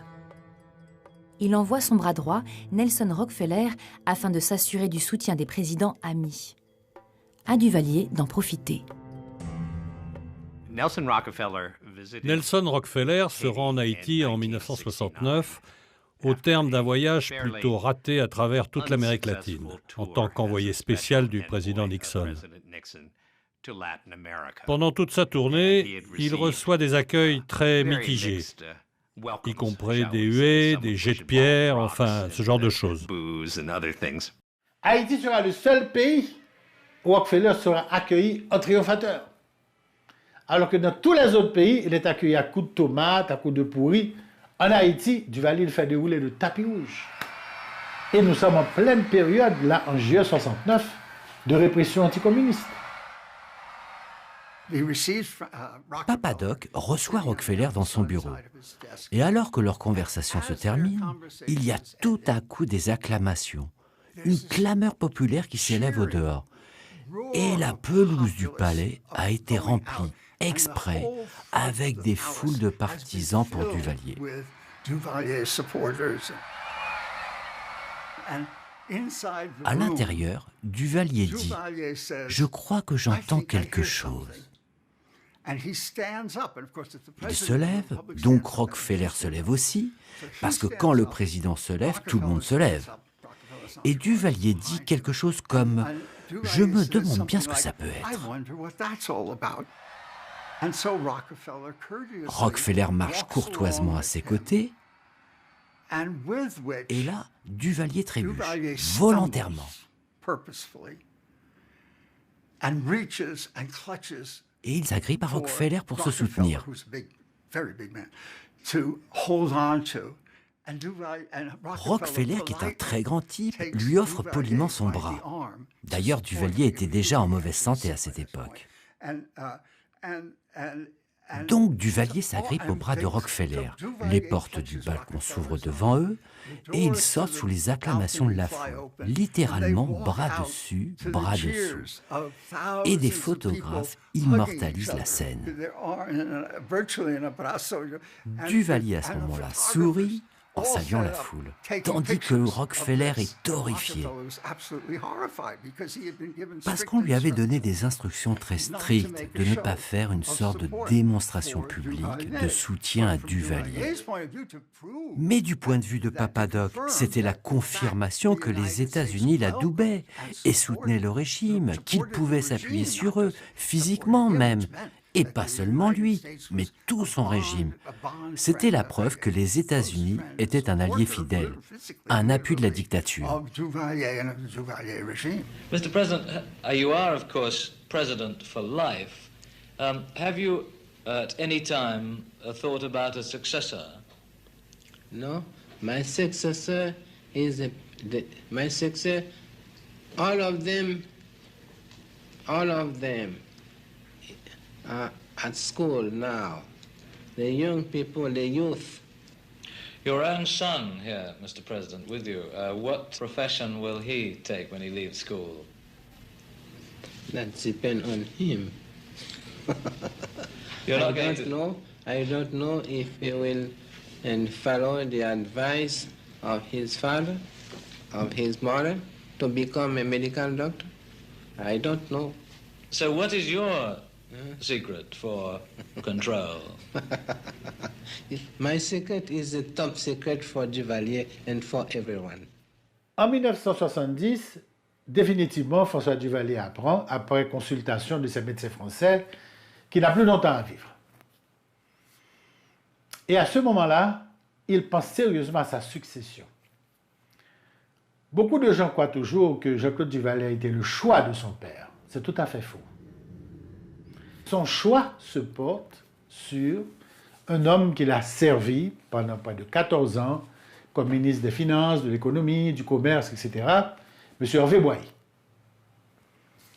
Il envoie son bras droit, Nelson Rockefeller, afin de s'assurer du soutien des présidents amis. À Duvalier d'en profiter. Nelson Rockefeller se rend en Haïti en 1969 au terme d'un voyage plutôt raté à travers toute l'Amérique latine, en tant qu'envoyé spécial du président Nixon. Pendant toute sa tournée, il reçoit des accueils très mitigés, y compris des huées, des jets de pierre, enfin, ce genre de choses. Haïti sera le seul pays où Rockefeller sera accueilli en triomphateur. Alors que dans tous les autres pays, il est accueilli à coups de tomates, à coups de pourri. En Haïti, Duvalier le fait dérouler le tapis rouge. Et nous sommes en pleine période, là, en juillet 69, de répression anticommuniste. Papa Doc reçoit Rockefeller dans son bureau. Et alors que leur conversation se termine, il y a tout à coup des acclamations, une clameur populaire qui s'élève au dehors. Et la pelouse du palais a été remplie exprès avec des foules de partisans pour Duvalier. À l'intérieur, Duvalier dit « Je crois que j'entends quelque chose ». Il se lève, donc Rockefeller se lève aussi, parce que quand le président se lève, tout le monde se lève. Et Duvalier dit quelque chose comme « Je me demande bien ce que ça peut être ». Rockefeller marche courtoisement à ses côtés, et là, Duvalier trébuche, volontairement. Et il s'agrippe à Rockefeller pour se soutenir. Rockefeller, qui est un très grand type, lui offre poliment son bras. D'ailleurs, Duvalier était déjà en mauvaise santé à cette époque. Donc Duvalier s'agrippe au bras de Rockefeller. Les portes du balcon s'ouvrent devant eux et ils sortent sous les acclamations de la foule, littéralement bras dessus, bras dessous. Et des photographes immortalisent la scène. Duvalier à ce moment-là sourit, en saluant la foule, tandis que Rockefeller est horrifié. Parce qu'on lui avait donné des instructions très strictes de ne pas faire une sorte de démonstration publique de soutien à Duvalier. Mais du point de vue de Papa Doc, c'était la confirmation que les États-Unis l'adoubaient et soutenaient le régime, qu'il pouvait s'appuyer sur eux, physiquement même. Et pas seulement lui, mais tout son régime. C'était la preuve que les États-Unis étaient un allié fidèle, un appui de la dictature. Mr. President, you are of course president for life. Have you at any time thought about a successor? No, my successor is my successor. All of them at school now. The young people, the youth. Your own son here, Mr. President, with you. What profession will he take when he leaves school? That depends on him. I don't know if he will follow the advice of his father, of his mother, to become a medical doctor. I don't know. So what is your secret for control? My secret is the top secret for Duvalier and for everyone. En 1970, définitivement, François Duvalier apprend, après consultation de ses médecins français, qu'il n'a plus longtemps à vivre. Et à ce moment-là, il pense sérieusement à sa succession. Beaucoup de gens croient toujours que Jean-Claude Duvalier a été le choix de son père. C'est tout à fait faux. Son choix se porte sur un homme qu'il a servi pendant près de 14 ans comme ministre des Finances, de l'Économie, du Commerce, etc., M. Hervé Boyer.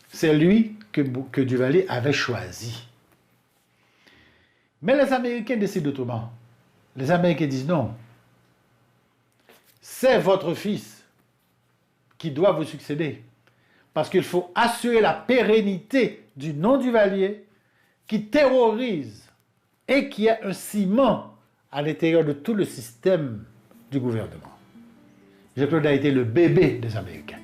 C'est lui que Duvalier avait choisi. Mais les Américains décident autrement. Les Américains disent non. C'est votre fils qui doit vous succéder. Parce qu'il faut assurer la pérennité du nom Duvalier qui terrorise et qui est un ciment à l'intérieur de tout le système du gouvernement. Jean-Claude a été le bébé des Américains.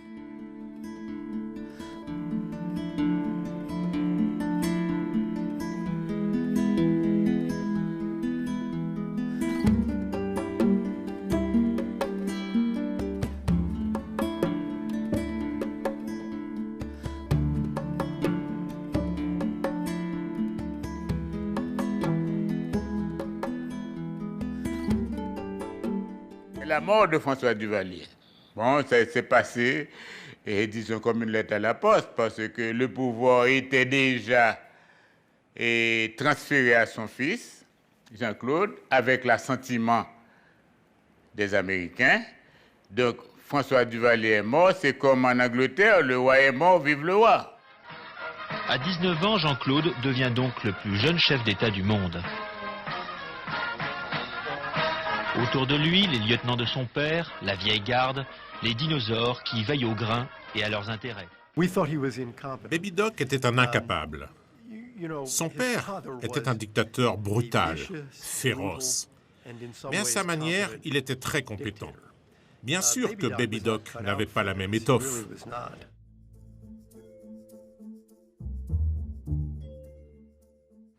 La mort de François Duvalier, bon, ça s'est passé, et disons comme une lettre à la poste, parce que le pouvoir était déjà transféré à son fils, Jean-Claude, avec l'assentiment des Américains. Donc, François Duvalier est mort, c'est comme en Angleterre, le roi est mort, vive le roi. À 19 ans, Jean-Claude devient donc le plus jeune chef d'État du monde. Autour de lui, les lieutenants de son père, la vieille garde, les dinosaures qui veillent aux grains et à leurs intérêts. Baby Doc était un incapable. Son père était un dictateur brutal, féroce. Mais à sa manière, il était très compétent. Bien sûr que Baby Doc n'avait pas la même étoffe.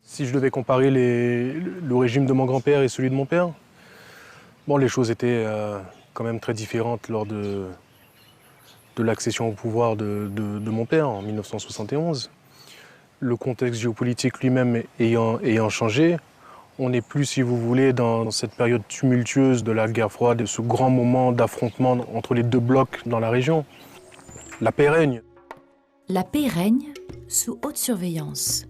Si je devais comparer le régime de mon grand-père et celui de mon père, bon, les choses étaient quand même très différentes lors de l'accession au pouvoir de mon père en 1971. Le contexte géopolitique lui-même ayant changé, on n'est plus, si vous voulez, dans cette période tumultueuse de la guerre froide, de ce grand moment d'affrontement entre les deux blocs dans la région. La paix règne. La paix règne sous haute surveillance.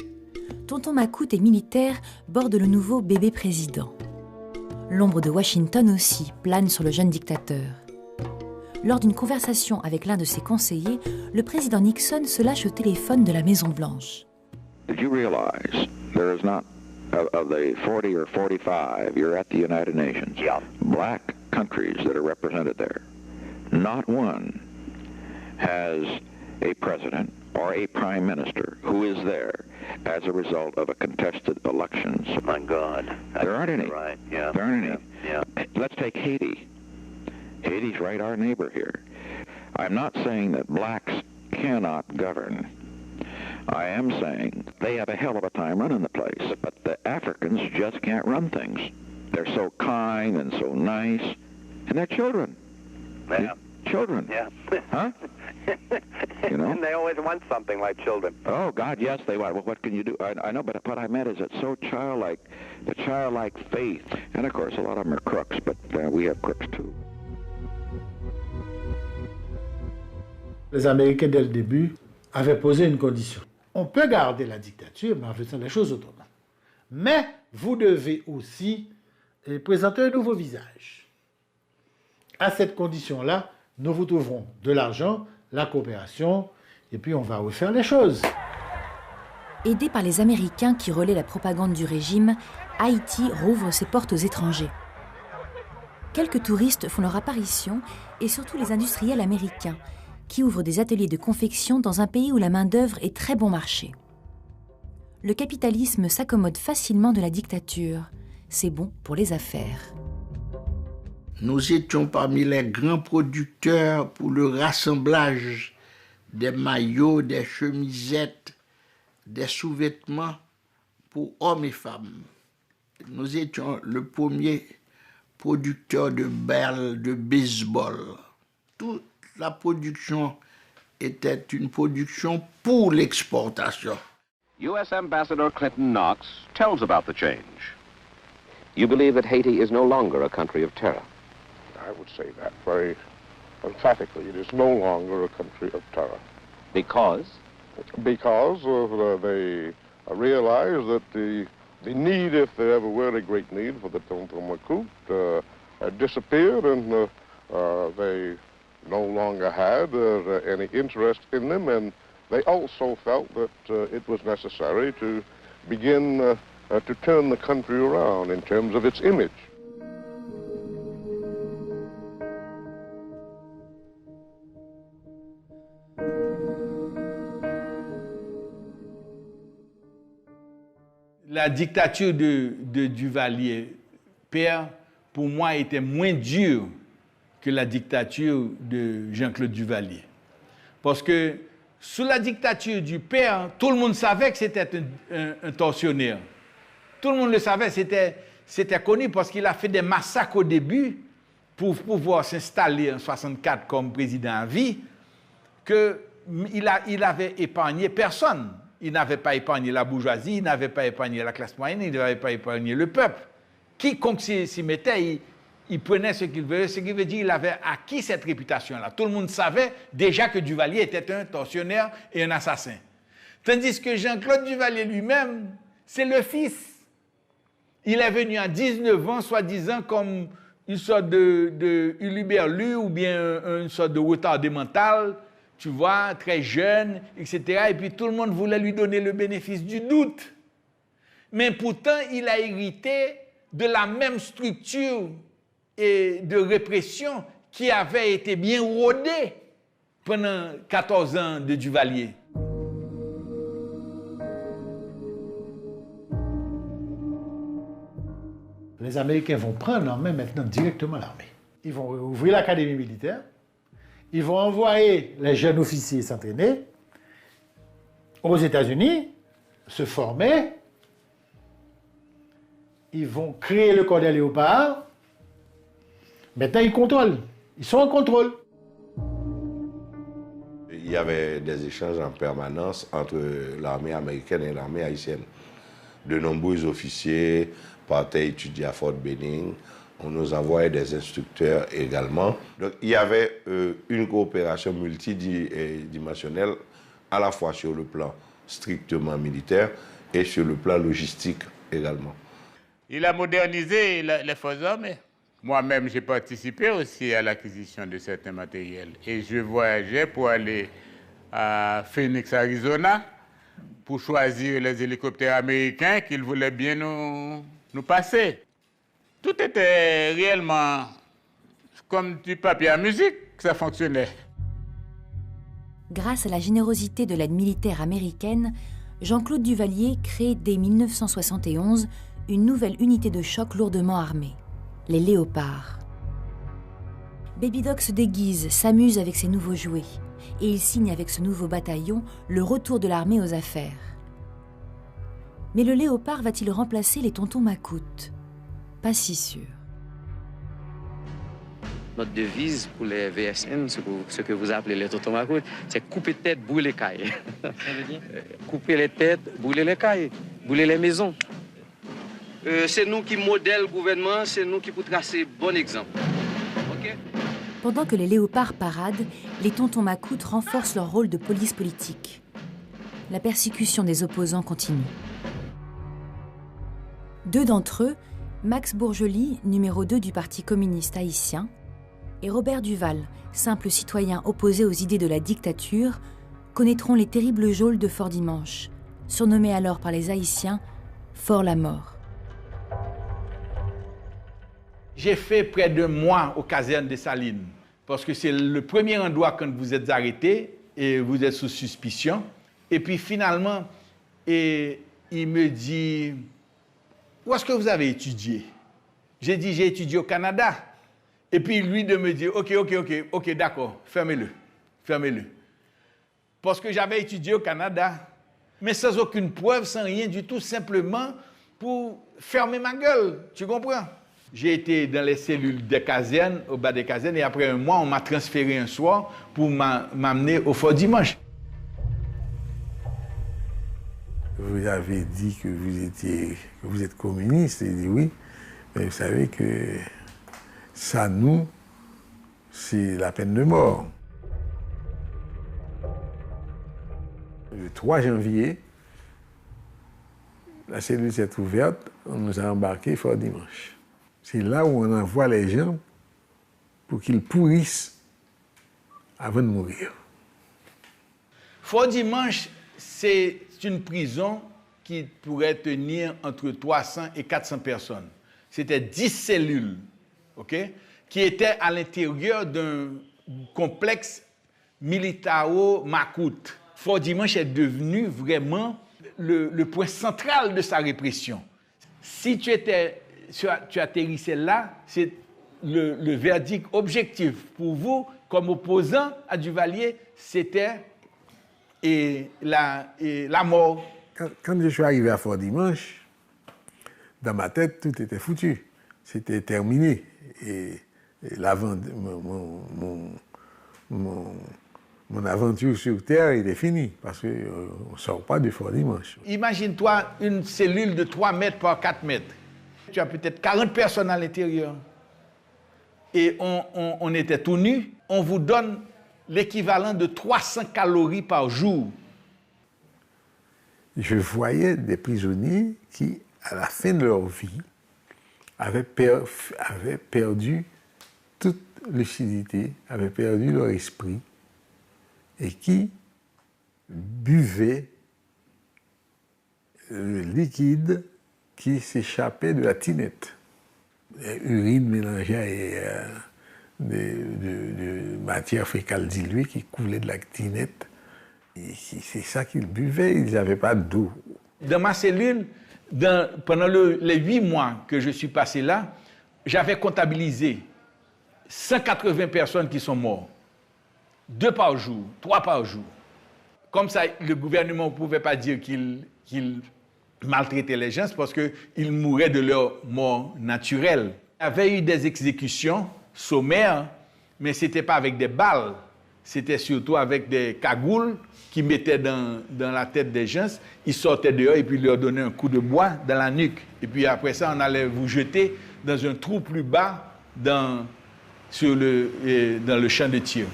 Tonton Macoute et militaire borde le nouveau bébé président. L'ombre de Washington aussi plane sur le jeune dictateur. Lors d'une conversation avec l'un de ses conseillers, le président Nixon se lâche au téléphone de la Maison-Blanche. Did you realize there is not, of the 40 or 45, you're at the United Nations, black countries that are represented there, not one has a president or a prime minister who is there as a result of a contested elections. My God. There aren't any. Right, yeah. There aren't any. Yeah. Let's take Haiti. Haiti's right our neighbor here. I'm not saying that blacks cannot govern. I am saying they have a hell of a time running the place, but the Africans just can't run things. They're so kind and so nice, and they're children. Yeah. Children. Yeah. Huh? You know? And they always want something like children. Oh, God, yes, they want. Well, what can you do? I know, but what I meant is it's so childlike, the childlike faith. And, of course, a lot of them are crooks, but we have crooks, too. Les Américains, dès le début, avaient posé une condition. On peut garder la dictature, mais en faisant les choses autrement. Mais vous devez aussi présenter un nouveau visage. À cette condition-là, nous vous trouverons de l'argent, la coopération, et puis on va refaire les choses. Aidé par les Américains qui relaient la propagande du régime, Haïti rouvre ses portes aux étrangers. Quelques touristes font leur apparition, et surtout les industriels américains, qui ouvrent des ateliers de confection dans un pays où la main-d'œuvre est très bon marché. Le capitalisme s'accommode facilement de la dictature. C'est bon pour les affaires. Nous étions parmi les grands producteurs pour le rassemblage des maillots, des chemisettes, des sous-vêtements pour hommes et femmes. Nous étions le premier producteur de balles de baseball. Toute la production était une production pour l'exportation. U.S. Ambassador Clinton Knox tells about the change. You believe that Haiti is no longer a country of terror? I would say that very emphatically. It is no longer a country of terror. Because? Because they realize that the need, if there ever were a great need for the Tonton Macoute, had disappeared, and they no longer had any interest in them, and they also felt that it was necessary to begin to turn the country around in terms of its image. La dictature de Duvalier père, pour moi, était moins dure que la dictature de Jean-Claude Duvalier. Parce que sous la dictature du père, tout le monde savait que c'était un tortionnaire. Tout le monde le savait, c'était connu parce qu'il a fait des massacres au début pour pouvoir s'installer en 1964 comme président à vie, qu'il avait épargné personne. Il n'avait pas épargné la bourgeoisie, il n'avait pas épargné la classe moyenne, il n'avait pas épargné le peuple. Quiconque s'y mettait, il prenait ce qu'il veut, ce qui veut dire qu'il avait acquis cette réputation-là. Tout le monde savait déjà que Duvalier était un tortionnaire et un assassin. Tandis que Jean-Claude Duvalier lui-même, c'est le fils. Il est venu à 19 ans, soi-disant comme une sorte de huluberlu ou bien une sorte de retardé mental, tu vois, très jeune, etc. Et puis tout le monde voulait lui donner le bénéfice du doute. Mais pourtant, il a hérité de la même structure et de répression qui avait été bien rodée pendant 14 ans de Duvalier. Les Américains vont prendre en main maintenant directement l'armée. Ils vont ouvrir l'académie militaire. Ils vont envoyer les jeunes officiers s'entraîner aux États-Unis, se former. Ils vont créer le corps des léopards. Maintenant, ils contrôlent. Ils sont en contrôle. Il y avait des échanges en permanence entre l'armée américaine et l'armée haïtienne. De nombreux officiers partaient étudier à Fort Benning. On nous envoyait des instructeurs également. Donc, il y avait une coopération multidimensionnelle, à la fois sur le plan strictement militaire et sur le plan logistique également. Il a modernisé les forces armées. Moi-même, j'ai participé aussi à l'acquisition de certains matériels. Et je voyageais pour aller à Phoenix, Arizona, pour choisir les hélicoptères américains qu'ils voulaient bien nous passer. Tout était réellement comme du papier à musique, ça fonctionnait. Grâce à la générosité de l'aide militaire américaine, Jean-Claude Duvalier crée dès 1971 une nouvelle unité de choc lourdement armée, les Léopards. Baby Doc se déguise, s'amuse avec ses nouveaux jouets, et il signe avec ce nouveau bataillon le retour de l'armée aux affaires. Mais le Léopard va-t-il remplacer les tontons Macoute? Pas si sûr. Notre devise pour les VSN, ce que vous appelez les tontons Macoute, c'est couper tête, brûler cailles. Ça veut dire couper les têtes, brûler les cailles, brûler les maisons. C'est nous qui modèle le gouvernement, c'est nous qui pouvons tracer bon exemple. Okay? Pendant que les Léopards paradent, les tontons Macoute renforcent leur rôle de police politique. La persécution des opposants continue. Deux d'entre eux, Max Bourgely, numéro 2 du Parti communiste haïtien, et Robert Duval, simple citoyen opposé aux idées de la dictature, connaîtront les terribles geôles de Fort-Dimanche, surnommées alors par les Haïtiens Fort-la-Mort. J'ai fait près de mois aux casernes de Salines, parce que c'est le premier endroit quand vous êtes arrêté et vous êtes sous suspicion. Et puis finalement, il me dit, où est-ce que vous avez étudié? J'ai dit, j'ai étudié au Canada. Et puis lui de me dire, ok, d'accord, fermez-le. Parce que j'avais étudié au Canada, mais sans aucune preuve, sans rien du tout, simplement pour fermer ma gueule, tu comprends? J'ai été dans les cellules des casernes, au bas des casernes, et après un mois, on m'a transféré un soir pour m'amener au Fort-Dimanche. Vous avez dit que vous êtes communiste, et dit oui, mais vous savez que ça, nous, c'est la peine de mort. Le 3 janvier, la cellule s'est ouverte, on nous a embarqués Fort-Dimanche. C'est là où on envoie les gens pour qu'ils pourrissent avant de mourir. Fort-Dimanche, c'est une prison qui pourrait tenir entre 300 et 400 personnes. C'était 10 cellules, okay, qui étaient à l'intérieur d'un complexe militaro-macoute. Fort-Dimanche est devenu vraiment le point central de sa répression. Si tu atterrissais là, c'est le verdict objectif pour vous, comme opposant à Duvalier, c'était la mort. Quand je suis arrivé à Fort-Dimanche, dans ma tête, tout était foutu. C'était terminé. Et mon aventure sur Terre, il est fini, parce qu'on ne sort pas de Fort-Dimanche. Imagine-toi une cellule de 3 mètres par 4 mètres. Tu as peut-être 40 personnes à l'intérieur. Et on était tout nus. On vous donne l'équivalent de 300 calories par jour. Je voyais des prisonniers qui, à la fin de leur vie, avaient perdu toute lucidité, avaient perdu leur esprit, et qui buvaient le liquide qui s'échappait de la tinette. Urine mélangée à de matière fécale diluée qui coulait de la tinette. C'est ça qu'ils buvaient, ils n'avaient pas d'eau. Dans ma cellule, pendant les 8 mois que je suis passé là, j'avais comptabilisé 180 personnes qui sont mortes. 2 par jour, 3 par jour. Comme ça, le gouvernement ne pouvait pas dire qu'il maltraitait les gens parce qu'ils mouraient de leur mort naturelle. Il y avait eu des exécutions sommaires, mais ce n'était pas avec des balles. C'était surtout avec des cagoules qui mettaient dans la tête des gens. Ils sortaient dehors et puis ils leur donnaient un coup de bois dans la nuque. Et puis après ça, on allait vous jeter dans un trou plus bas dans le champ de tir.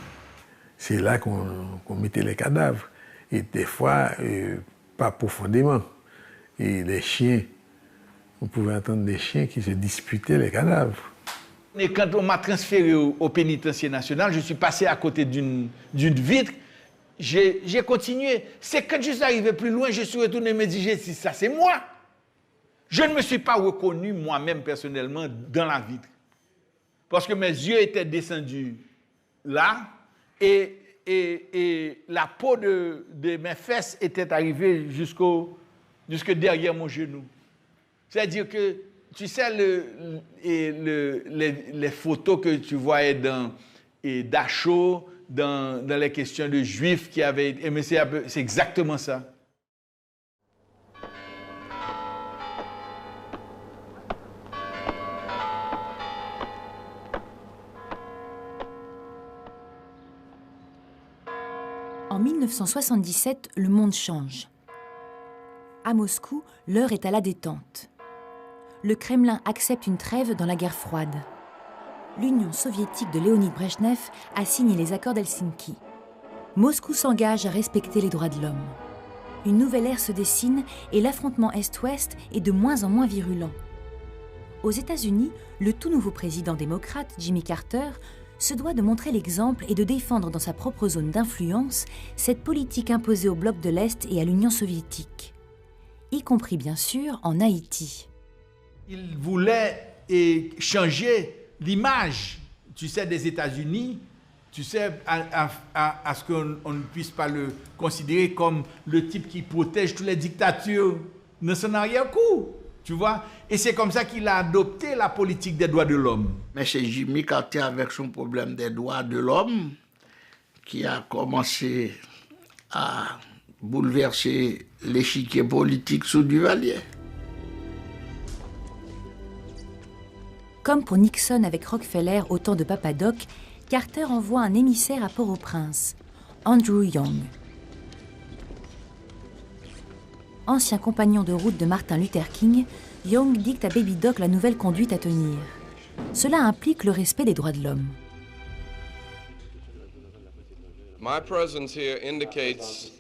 C'est là qu'on mettait les cadavres. Et des fois, pas profondément. Et les chiens, on pouvait entendre des chiens qui se disputaient les cadavres. Et quand on m'a transféré au pénitencier national, je suis passé à côté d'une vitre. J'ai continué. C'est quand je suis arrivé plus loin, je suis retourné et me dit, ça c'est moi. Je ne me suis pas reconnu moi-même personnellement dans la vitre. Parce que mes yeux étaient descendus là et et la peau de mes fesses était arrivée jusque derrière mon genou. C'est-à-dire que, tu sais, les photos que tu voyais d'Achaud, dans les questions de juifs qui avaient... C'est exactement ça. En 1977, le monde change. À Moscou, l'heure est à la détente. Le Kremlin accepte une trêve dans la guerre froide. L'Union soviétique de Léonid Brejnev a signé les accords d'Helsinki. Moscou s'engage à respecter les droits de l'homme. Une nouvelle ère se dessine et l'affrontement Est-Ouest est de moins en moins virulent. Aux États-Unis, le tout nouveau président démocrate, Jimmy Carter, se doit de montrer l'exemple et de défendre dans sa propre zone d'influence cette politique imposée au bloc de l'Est et à l'Union soviétique, y compris bien sûr en Haïti. Il voulait changer l'image, tu sais, des États-Unis, tu sais, à ce qu'on ne puisse pas le considérer comme le type qui protège toutes les dictatures de son arrière-coup. Tu vois? Et c'est comme ça qu'il a adopté la politique des droits de l'homme. Mais c'est Jimmy Carter avec son problème des droits de l'homme qui a commencé à bouleverser l'échiquier politique sous Duvalier. Comme pour Nixon avec Rockefeller au temps de Papadoc, Carter envoie un émissaire à Port-au-Prince, Andrew Young. Ancien compagnon de route de Martin Luther King, Young dicte à Baby Doc la nouvelle conduite à tenir. Cela implique le respect des droits de l'homme. My presence here indicates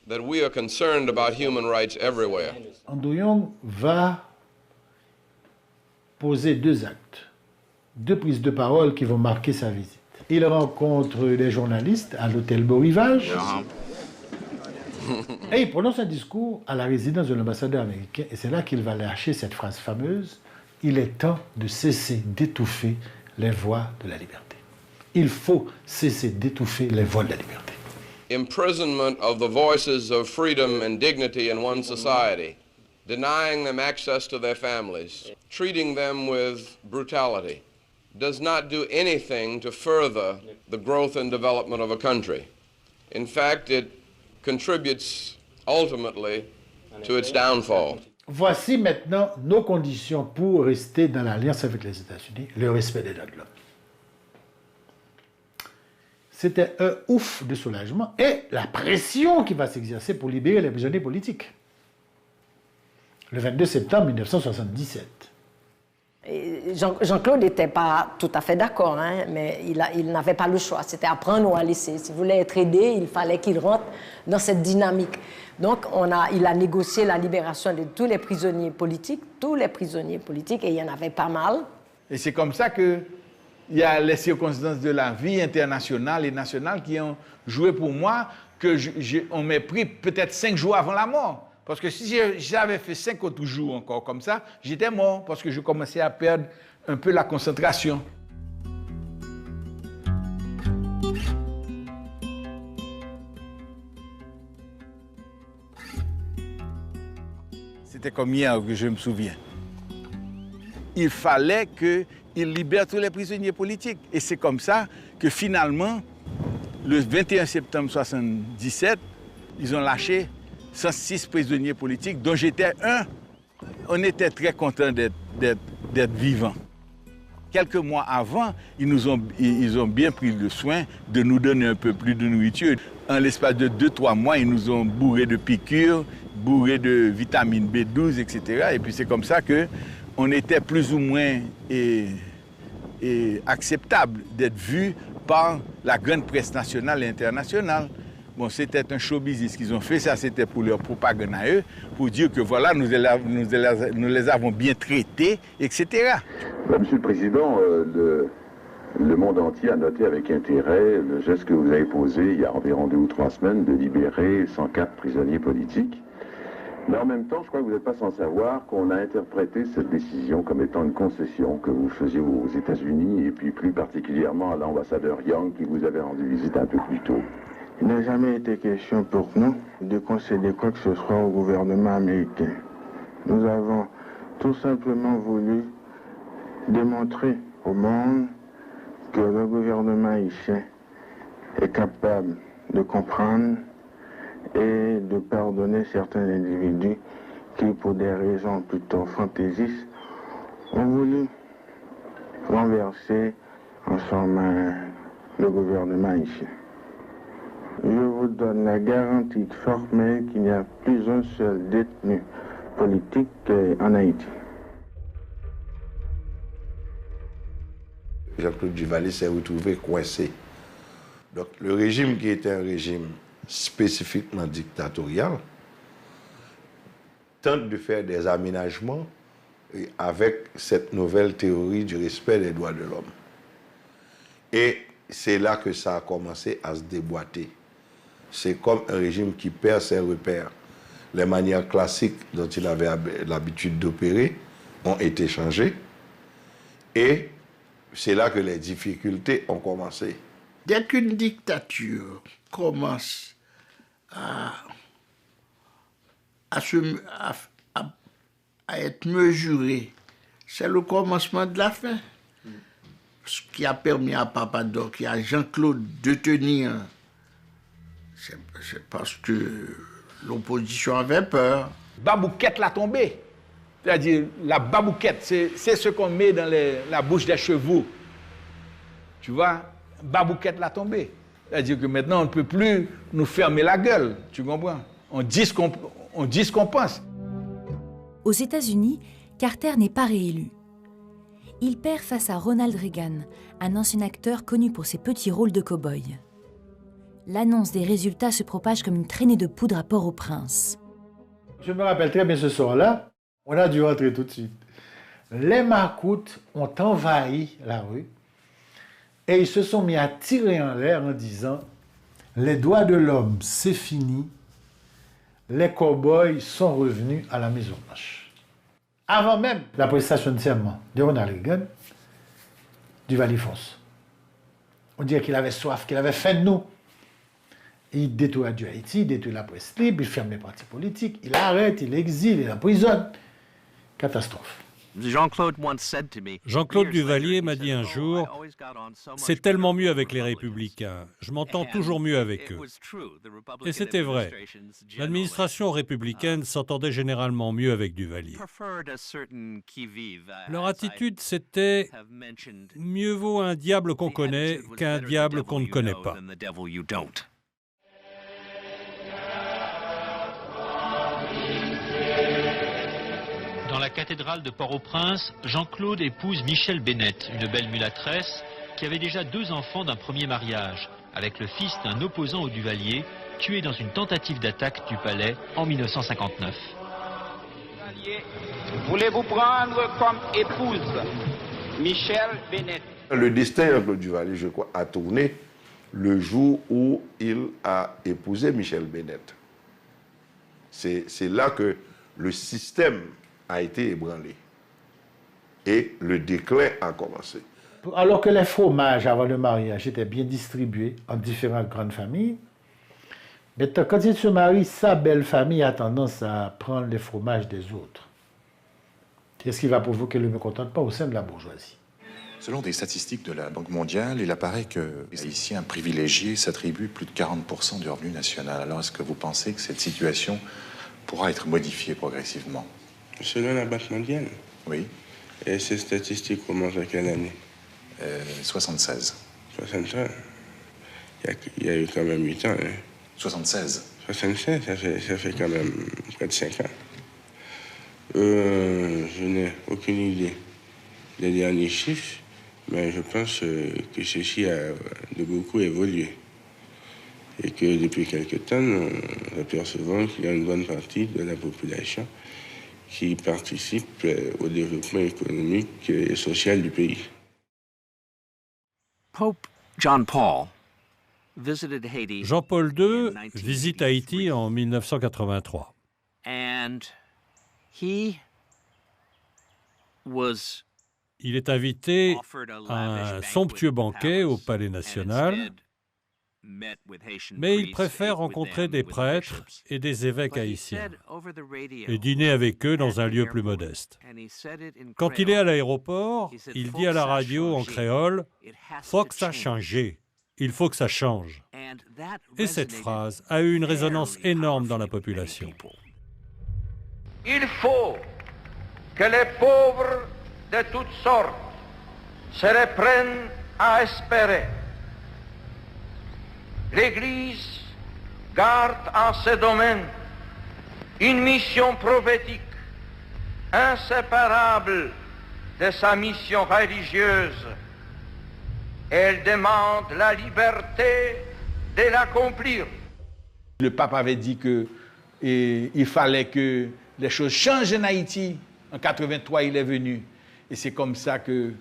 that we are concerned about human rights everywhere. Andrew Young va poser deux actes, deux prises de parole qui vont marquer sa visite. Il rencontre les journalistes à l'hôtel Beau Rivage. Et il prononce un discours à la résidence de l'ambassadeur américain, et c'est là qu'il va lâcher cette phrase fameuse: « Il est temps de cesser d'étouffer les voix de la liberté. » Il faut cesser d'étouffer les voix de la liberté. Imprisonment of the voices of freedom and dignity in one society, denying them access to their families, treating them with brutality, does not do anything to further the growth and development of a country. In fact, it contributes ultimately to its downfall. Voici maintenant nos conditions pour rester dans l'alliance avec les États-Unis, le respect des droits de l'homme. C'était un ouf de soulagement et la pression qui va s'exercer pour libérer les prisonniers politiques. Le 22 septembre 1977. Jean-Claude n'était pas tout à fait d'accord, hein, mais il n'avait pas le choix. C'était à prendre ou à laisser. S'il voulait être aidé, il fallait qu'il rentre dans cette dynamique. Donc, il a négocié la libération de tous les prisonniers politiques, et il y en avait pas mal. Et c'est comme ça qu'il y a les circonstances de la vie internationale et nationale qui ont joué pour moi, on m'ait pris peut-être 5 jours avant la mort. Parce que si j'avais fait 5 autres jours encore comme ça, j'étais mort parce que je commençais à perdre un peu la concentration. C'était comme hier que je me souviens. Il fallait qu'il libère tous les prisonniers politiques. Et c'est comme ça que finalement, le 21 septembre 1977, ils ont lâché 106 prisonniers politiques, dont j'étais un. On était très contents d'être vivants. Quelques mois avant, ils ont bien pris le soin de nous donner un peu plus de nourriture. En l'espace de 2-3 mois, ils nous ont bourrés de piqûres, bourrés de vitamine B12, etc. Et puis c'est comme ça qu'on était plus ou moins acceptable d'être vus par la grande presse nationale et internationale. Bon, c'était un show business qu'ils ont fait, ça c'était pour leur propagande à eux, pour dire que voilà, nous les avons bien traités, etc. Monsieur le Président, le monde entier a noté avec intérêt le geste que vous avez posé il y a environ 2 ou 3 semaines de libérer 104 prisonniers politiques. Mais en même temps, je crois que vous n'êtes pas sans savoir qu'on a interprété cette décision comme étant une concession que vous faisiez aux États-Unis et puis plus particulièrement à l'ambassadeur Young qui vous avait rendu visite un peu plus tôt. Il n'a jamais été question pour nous de concéder quoi que ce soit au gouvernement américain. Nous avons tout simplement voulu démontrer au monde que le gouvernement haïtien est capable de comprendre et de pardonner certains individus qui, pour des raisons plutôt fantaisistes, ont voulu renverser en somme le gouvernement haïtien. Je vous donne la garantie formelle qu'il n'y a plus un seul détenu politique en Haïti. Jean-Claude Duvalier s'est retrouvé coincé. Donc le régime qui était un régime spécifiquement dictatorial tente de faire des aménagements avec cette nouvelle théorie du respect des droits de l'homme. Et c'est là que ça a commencé à se déboîter. C'est comme un régime qui perd ses repères. Les manières classiques dont il avait l'habitude d'opérer ont été changées. Et c'est là que les difficultés ont commencé. Dès qu'une dictature commence à être mesurée, c'est le commencement de la fin. Ce qui a permis à Papadoc et à Jean-Claude de tenir, c'est parce que l'opposition avait peur. Babouquette l'a tombé. C'est-à-dire, la babouquette, c'est ce qu'on met dans la bouche des chevaux. Tu vois, babouquette l'a tombé. C'est-à-dire que maintenant, on ne peut plus nous fermer la gueule. Tu comprends? On dit ce qu'on pense. Aux États-Unis, Carter n'est pas réélu. Il perd face à Ronald Reagan, un ancien acteur connu pour ses petits rôles de cow-boy. L'annonce des résultats se propage comme une traînée de poudre à Port-au-Prince. Je me rappelle très bien ce soir-là, on a dû rentrer tout de suite. Les Marcoutes ont envahi la rue et ils se sont mis à tirer en l'air en disant « Les droits de l'homme, c'est fini. Les cow-boys sont revenus à la Maison-Blanche. » Avant même la prestation de serment de Ronald Reagan, Duvalier fonce. On dirait qu'il avait soif, qu'il avait faim de nous. Il détruit du Haïti, il détruit la presse libre, il ferme les partis politiques, il arrête, il exile, il emprisonne. Catastrophe. Jean-Claude Duvalier m'a dit un jour « C'est tellement mieux avec les Républicains, je m'entends toujours mieux avec eux. » Et c'était vrai. L'administration républicaine s'entendait généralement mieux avec Duvalier. Leur attitude, c'était « Mieux vaut un diable qu'on connaît qu'un diable qu'on ne connaît pas. » Dans la cathédrale de Port-au-Prince, Jean-Claude épouse Michel Bennett, une belle mulâtresse qui avait déjà 2 enfants d'un premier mariage, avec le fils d'un opposant au Duvalier, tué dans une tentative d'attaque du palais en 1959. Voulez-vous prendre comme épouse Michel Bennett? Le destin de Claude Duvalier, je crois, a tourné le jour où il a épousé Michel Bennett. C'est là que le système a été ébranlé et le déclin a commencé. Alors que les fromages avant le mariage étaient bien distribués en différentes grandes familles, maintenant, quand il se marie, sa belle famille a tendance à prendre les fromages des autres. Qu'est-ce qui va provoquer le mécontentement au sein de la bourgeoisie? Selon des statistiques de la Banque mondiale, il apparaît que les Haïtiens privilégiés s'attribuent plus de 40% du revenu national. Alors, est-ce que vous pensez que cette situation pourra être modifiée progressivement? Selon la Banque mondiale? Oui. Et ces statistiques commencent à quelle année? 76. 73? Il y a eu quand même 8 ans. Hein? 76. 76, ça fait quand même près de 5 ans. Je n'ai aucune idée des derniers chiffres, mais je pense que ceci a de beaucoup évolué. Et que depuis quelque temps, nous apercevons qu'il y a une bonne partie de la population qui participe au développement économique et social du pays. Pope Jean-Paul II visite Haïti en 1983. Il est invité à un somptueux banquet au Palais national, mais il préfère rencontrer des prêtres et des évêques haïtiens et dîner avec eux dans un lieu plus modeste. Quand il est à l'aéroport, il dit à la radio en créole « Faut que ça change, il faut que ça change ». Et cette phrase a eu une résonance énorme dans la population. Il faut que les pauvres de toutes sortes se reprennent à espérer. L'Église garde en ce domaine une mission prophétique inséparable de sa mission religieuse. Elle demande la liberté de l'accomplir. Le pape avait dit qu'il fallait que les choses changent en Haïti. En 1983, il est venu. Et c'est comme ça que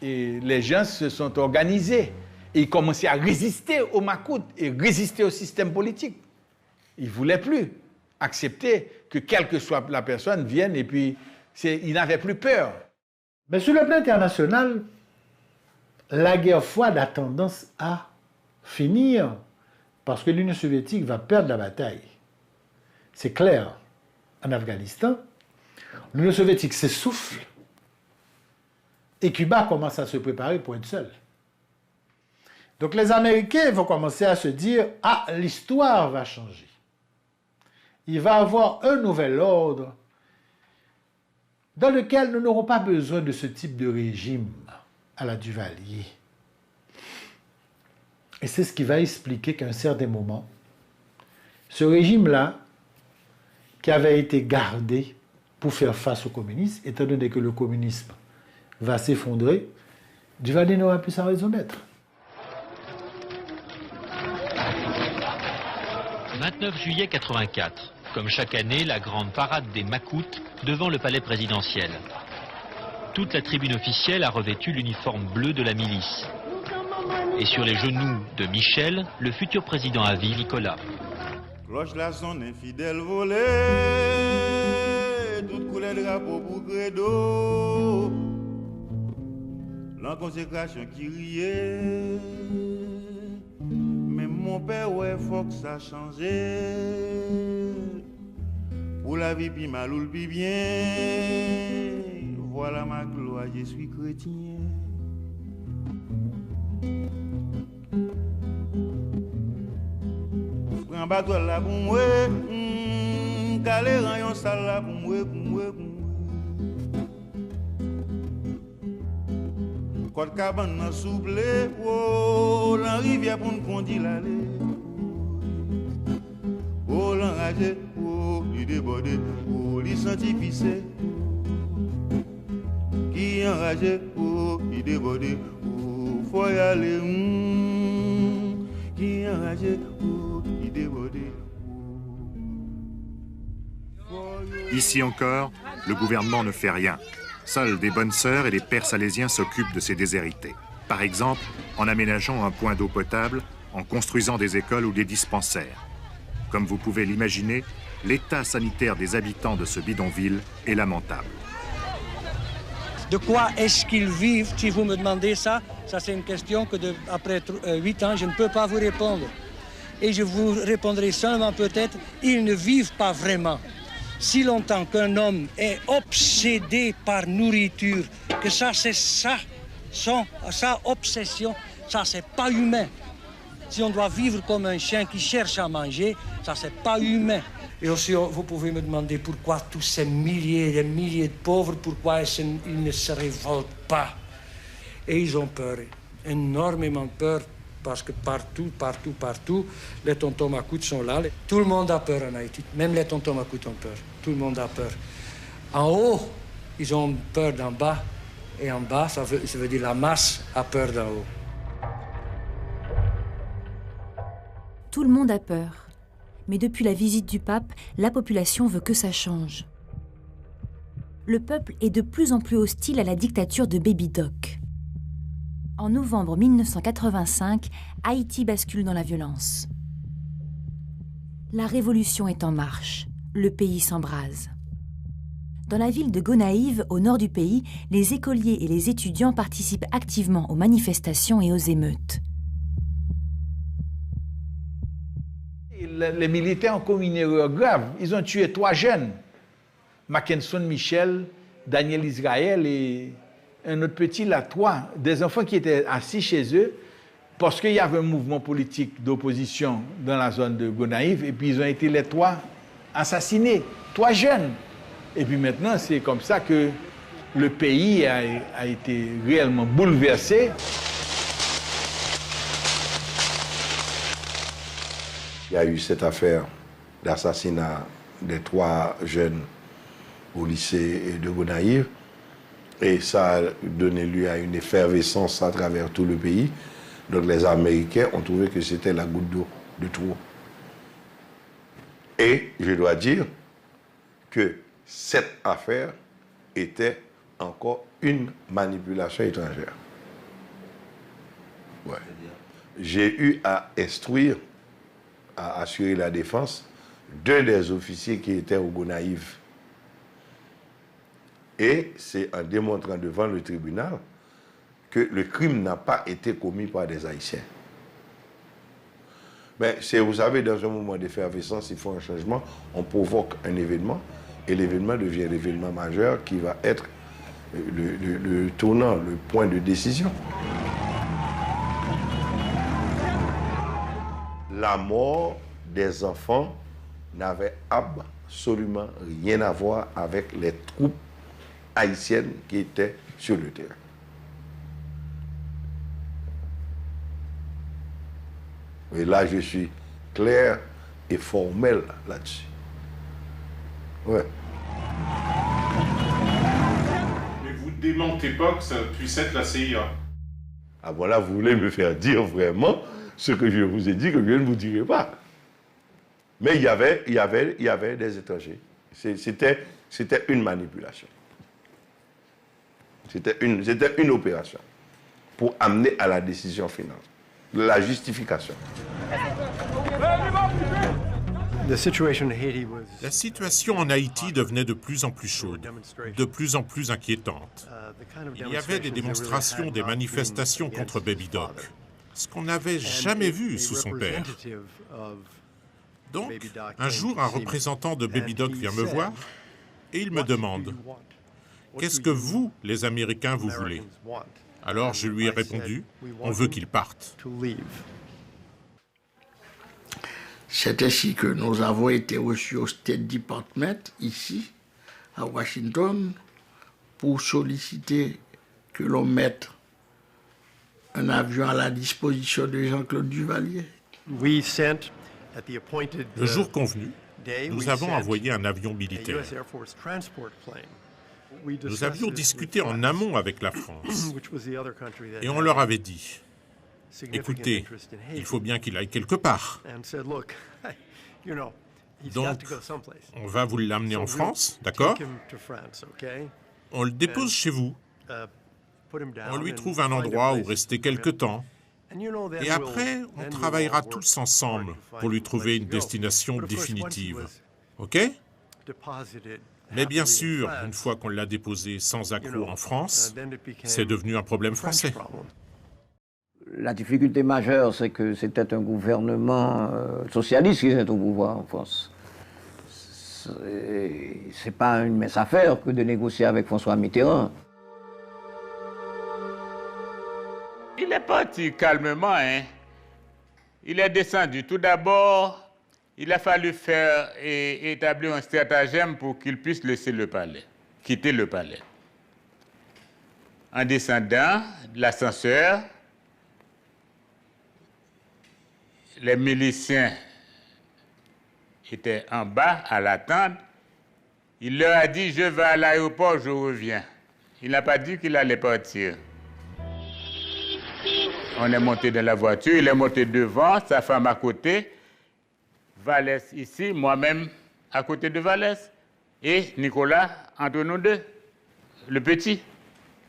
les gens se sont organisés. Et ils commençaient à résister au Macoute et résister au système politique. Ils ne voulaient plus accepter que quelle que soit la personne vienne et puis ils n'avaient plus peur. Mais sur le plan international, la guerre froide a tendance à finir parce que l'Union soviétique va perdre la bataille. C'est clair. En Afghanistan, l'Union soviétique s'essouffle et Cuba commence à se préparer pour être seul. Donc les Américains vont commencer à se dire « Ah, l'histoire va changer. Il va y avoir un nouvel ordre dans lequel nous n'aurons pas besoin de ce type de régime à la Duvalier. » Et c'est ce qui va expliquer qu'à un certain moment, ce régime-là, qui avait été gardé pour faire face au communisme, étant donné que le communisme va s'effondrer, Duvalier n'aura plus sa raison d'être. 29 juillet 84, comme chaque année, la grande parade des Macoutes devant le palais présidentiel. Toute la tribune officielle a revêtu l'uniforme bleu de la milice. Et sur les genoux de Michel, le futur président à vie, Nicolas. Cloche la son infidèle volée, toute couleur de drapeau pour credo, l'enconsécration qui riait. Mais mon père, ouais, faut que ça change. Pour la vie, puis mal ou le bien. Voilà ma gloire, je suis chrétien. Prends bateau là pour moi, calé rayon sale là pour moi, Côte cabane dans souple, oh, la rivière pour nous conduire l'aller. Oh, l'enragé, oh, il débordé, oh, il senti pissé. Qui enragé, oh, il débordé, oh, faut y aller, qui enragé, oh, il débordé. Ici encore, le gouvernement ne fait rien. Seuls des bonnes sœurs et des pères salésiens s'occupent de ces déshérités. Par exemple, en aménageant un point d'eau potable, en construisant des écoles ou des dispensaires. Comme vous pouvez l'imaginer, l'état sanitaire des habitants de ce bidonville est lamentable. De quoi est-ce qu'ils vivent? Si vous me demandez ça c'est une question que après 8 ans, je ne peux pas vous répondre. Et je vous répondrai seulement peut-être, ils ne vivent pas vraiment. Si longtemps qu'un homme est obsédé par nourriture, que ça c'est sa obsession, ça c'est pas humain. Si on doit vivre comme un chien qui cherche à manger, ça c'est pas humain. Et aussi, vous pouvez me demander pourquoi tous ces milliers et des milliers de pauvres, pourquoi ils ne se révoltent pas. Et ils ont peur, énormément peur, parce que partout, les tontons macoutes sont là. Tout le monde a peur en Haïti, même les tontons macoutes ont peur. Tout le monde a peur. En haut, ils ont peur d'en bas, et en bas, ça veut dire la masse a peur d'en haut. Tout le monde a peur. Mais depuis la visite du pape, la population veut que ça change. Le peuple est de plus en plus hostile à la dictature de Baby Doc. En novembre 1985, Haïti bascule dans la violence. La révolution est en marche. le pays s'embrase. Dans la ville de Gonaïve, au nord du pays, les écoliers et les étudiants participent activement aux manifestations et aux émeutes. Les militaires ont commis une erreur grave. Ils ont tué 3 jeunes. Mackenson Michel, Daniel Israël et un autre petit, là, 3. Des enfants qui étaient assis chez eux parce qu'il y avait un mouvement politique d'opposition dans la zone de Gonaïve et puis ils ont été les 3 assassinés. 3 jeunes. Et puis maintenant, c'est comme ça que le pays a été réellement bouleversé. Il y a eu cette affaire d'assassinat des 3 jeunes au lycée de Gonaïve et ça a donné lieu à une effervescence à travers tout le pays. Donc les Américains ont trouvé que c'était la goutte d'eau de trop. Et je dois dire que cette affaire était encore une manipulation étrangère. Ouais. J'ai eu à instruire, à assurer la défense d'un des officiers qui était au Gonaïve. Et c'est en démontrant devant le tribunal que le crime n'a pas été commis par des Haïtiens. Mais vous savez, dans un moment d'effervescence, il faut un changement, on provoque un événement, et l'événement devient l'événement majeur qui va être le tournant, le point de décision. La mort des enfants n'avait absolument rien à voir avec les troupes haïtiennes qui étaient sur le terrain. Et là, je suis clair et formel là-dessus. Ouais. Mais vous ne démentez pas que ça puisse être la CIA. Ah voilà, vous voulez me faire dire vraiment ce que je vous ai dit, que je ne vous dirai pas. Mais il y avait des étrangers. C'était une manipulation. C'était une opération pour amener à la décision finale, la justification. La situation en Haïti devenait de plus en plus chaude, de plus en plus inquiétante. Il y avait des démonstrations, des manifestations contre Baby Doc, ce qu'on n'avait jamais vu sous son père. Donc, un jour, un représentant de Baby Doc vient me voir et il me demande « Qu'est-ce que vous, les Américains, vous voulez ?» Alors je lui ai répondu « On veut qu'il parte. » C'est ainsi que nous avons été reçus au State Department, ici, à Washington, pour solliciter que l'on mette un avion à la disposition de Jean-Claude Duvalier. Le jour convenu, nous avons envoyé un avion militaire. Nous avions discuté en amont avec la France et on leur avait dit « Écoutez, il faut bien qu'il aille quelque part. Donc, on va vous l'amener en France, d'accord? On le dépose chez vous. On lui trouve un endroit où rester quelque temps. Et après, on travaillera tous ensemble pour lui trouver une destination définitive. OK? Mais bien sûr, une fois qu'on l'a déposé sans accroc en France, c'est devenu un problème français. La difficulté majeure, c'est que c'était un gouvernement socialiste qui était au pouvoir en France. C'est pas une mince affaire que de négocier avec François Mitterrand. Il est parti calmement, hein. Il est descendu. Tout d'abord, il a fallu établir un stratagème pour qu'il puisse laisser le palais, quitter le palais. En descendant de l'ascenseur, les miliciens étaient en bas à l'attendre. Il leur a dit « Je vais à l'aéroport, je reviens ». Il n'a pas dit qu'il allait partir. On est monté dans la voiture, il est monté devant, sa femme à côté, Vallès ici, moi-même à côté de Vallès, et Nicolas entre nous deux, le petit,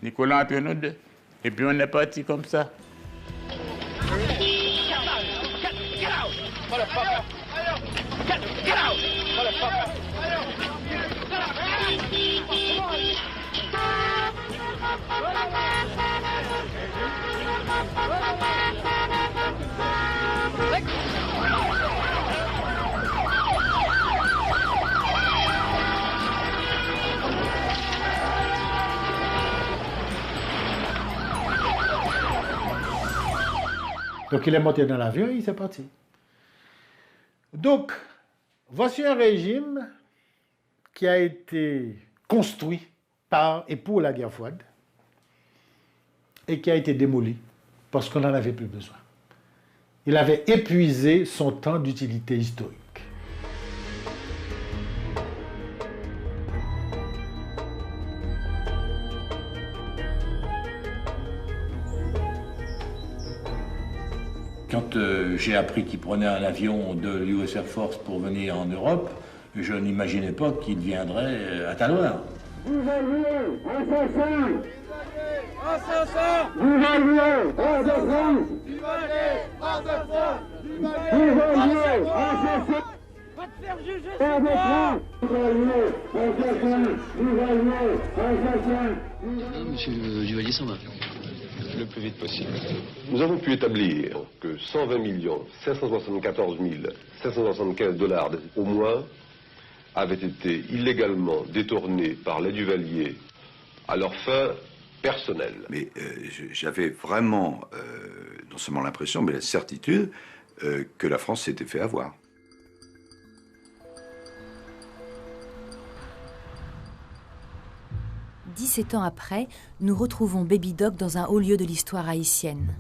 Nicolas entre nous deux. Et puis on est parti comme ça. Get out! Motherfucker! Donc il est monté dans l'avion et il s'est parti. Donc, voici un régime qui a été construit par et pour la guerre froide et qui a été démoli parce qu'on n'en avait plus besoin. Il avait épuisé son temps d'utilité historique. Quand j'ai appris qu'il prenait un avion de l'US Air Force pour venir en Europe, je n'imaginais pas qu'il viendrait à Taloir. Duvalier, assassin! Assassin! Duvalier, hors de France! Duvalier, hors de France! Duvalier, assassin! Va te faire juger, hors de France! Duvalier, assassin! Duvalier, assassin! Monsieur Duvalier s'en va. Le plus vite possible. Nous avons pu établir que 120 574 575 dollars au moins avaient été illégalement détournés par les Duvalier à leurs fins personnelles. Mais j'avais vraiment, non seulement l'impression, mais la certitude que la France s'était fait avoir. « 17 ans après, nous retrouvons Baby Doc dans un haut lieu de l'histoire haïtienne.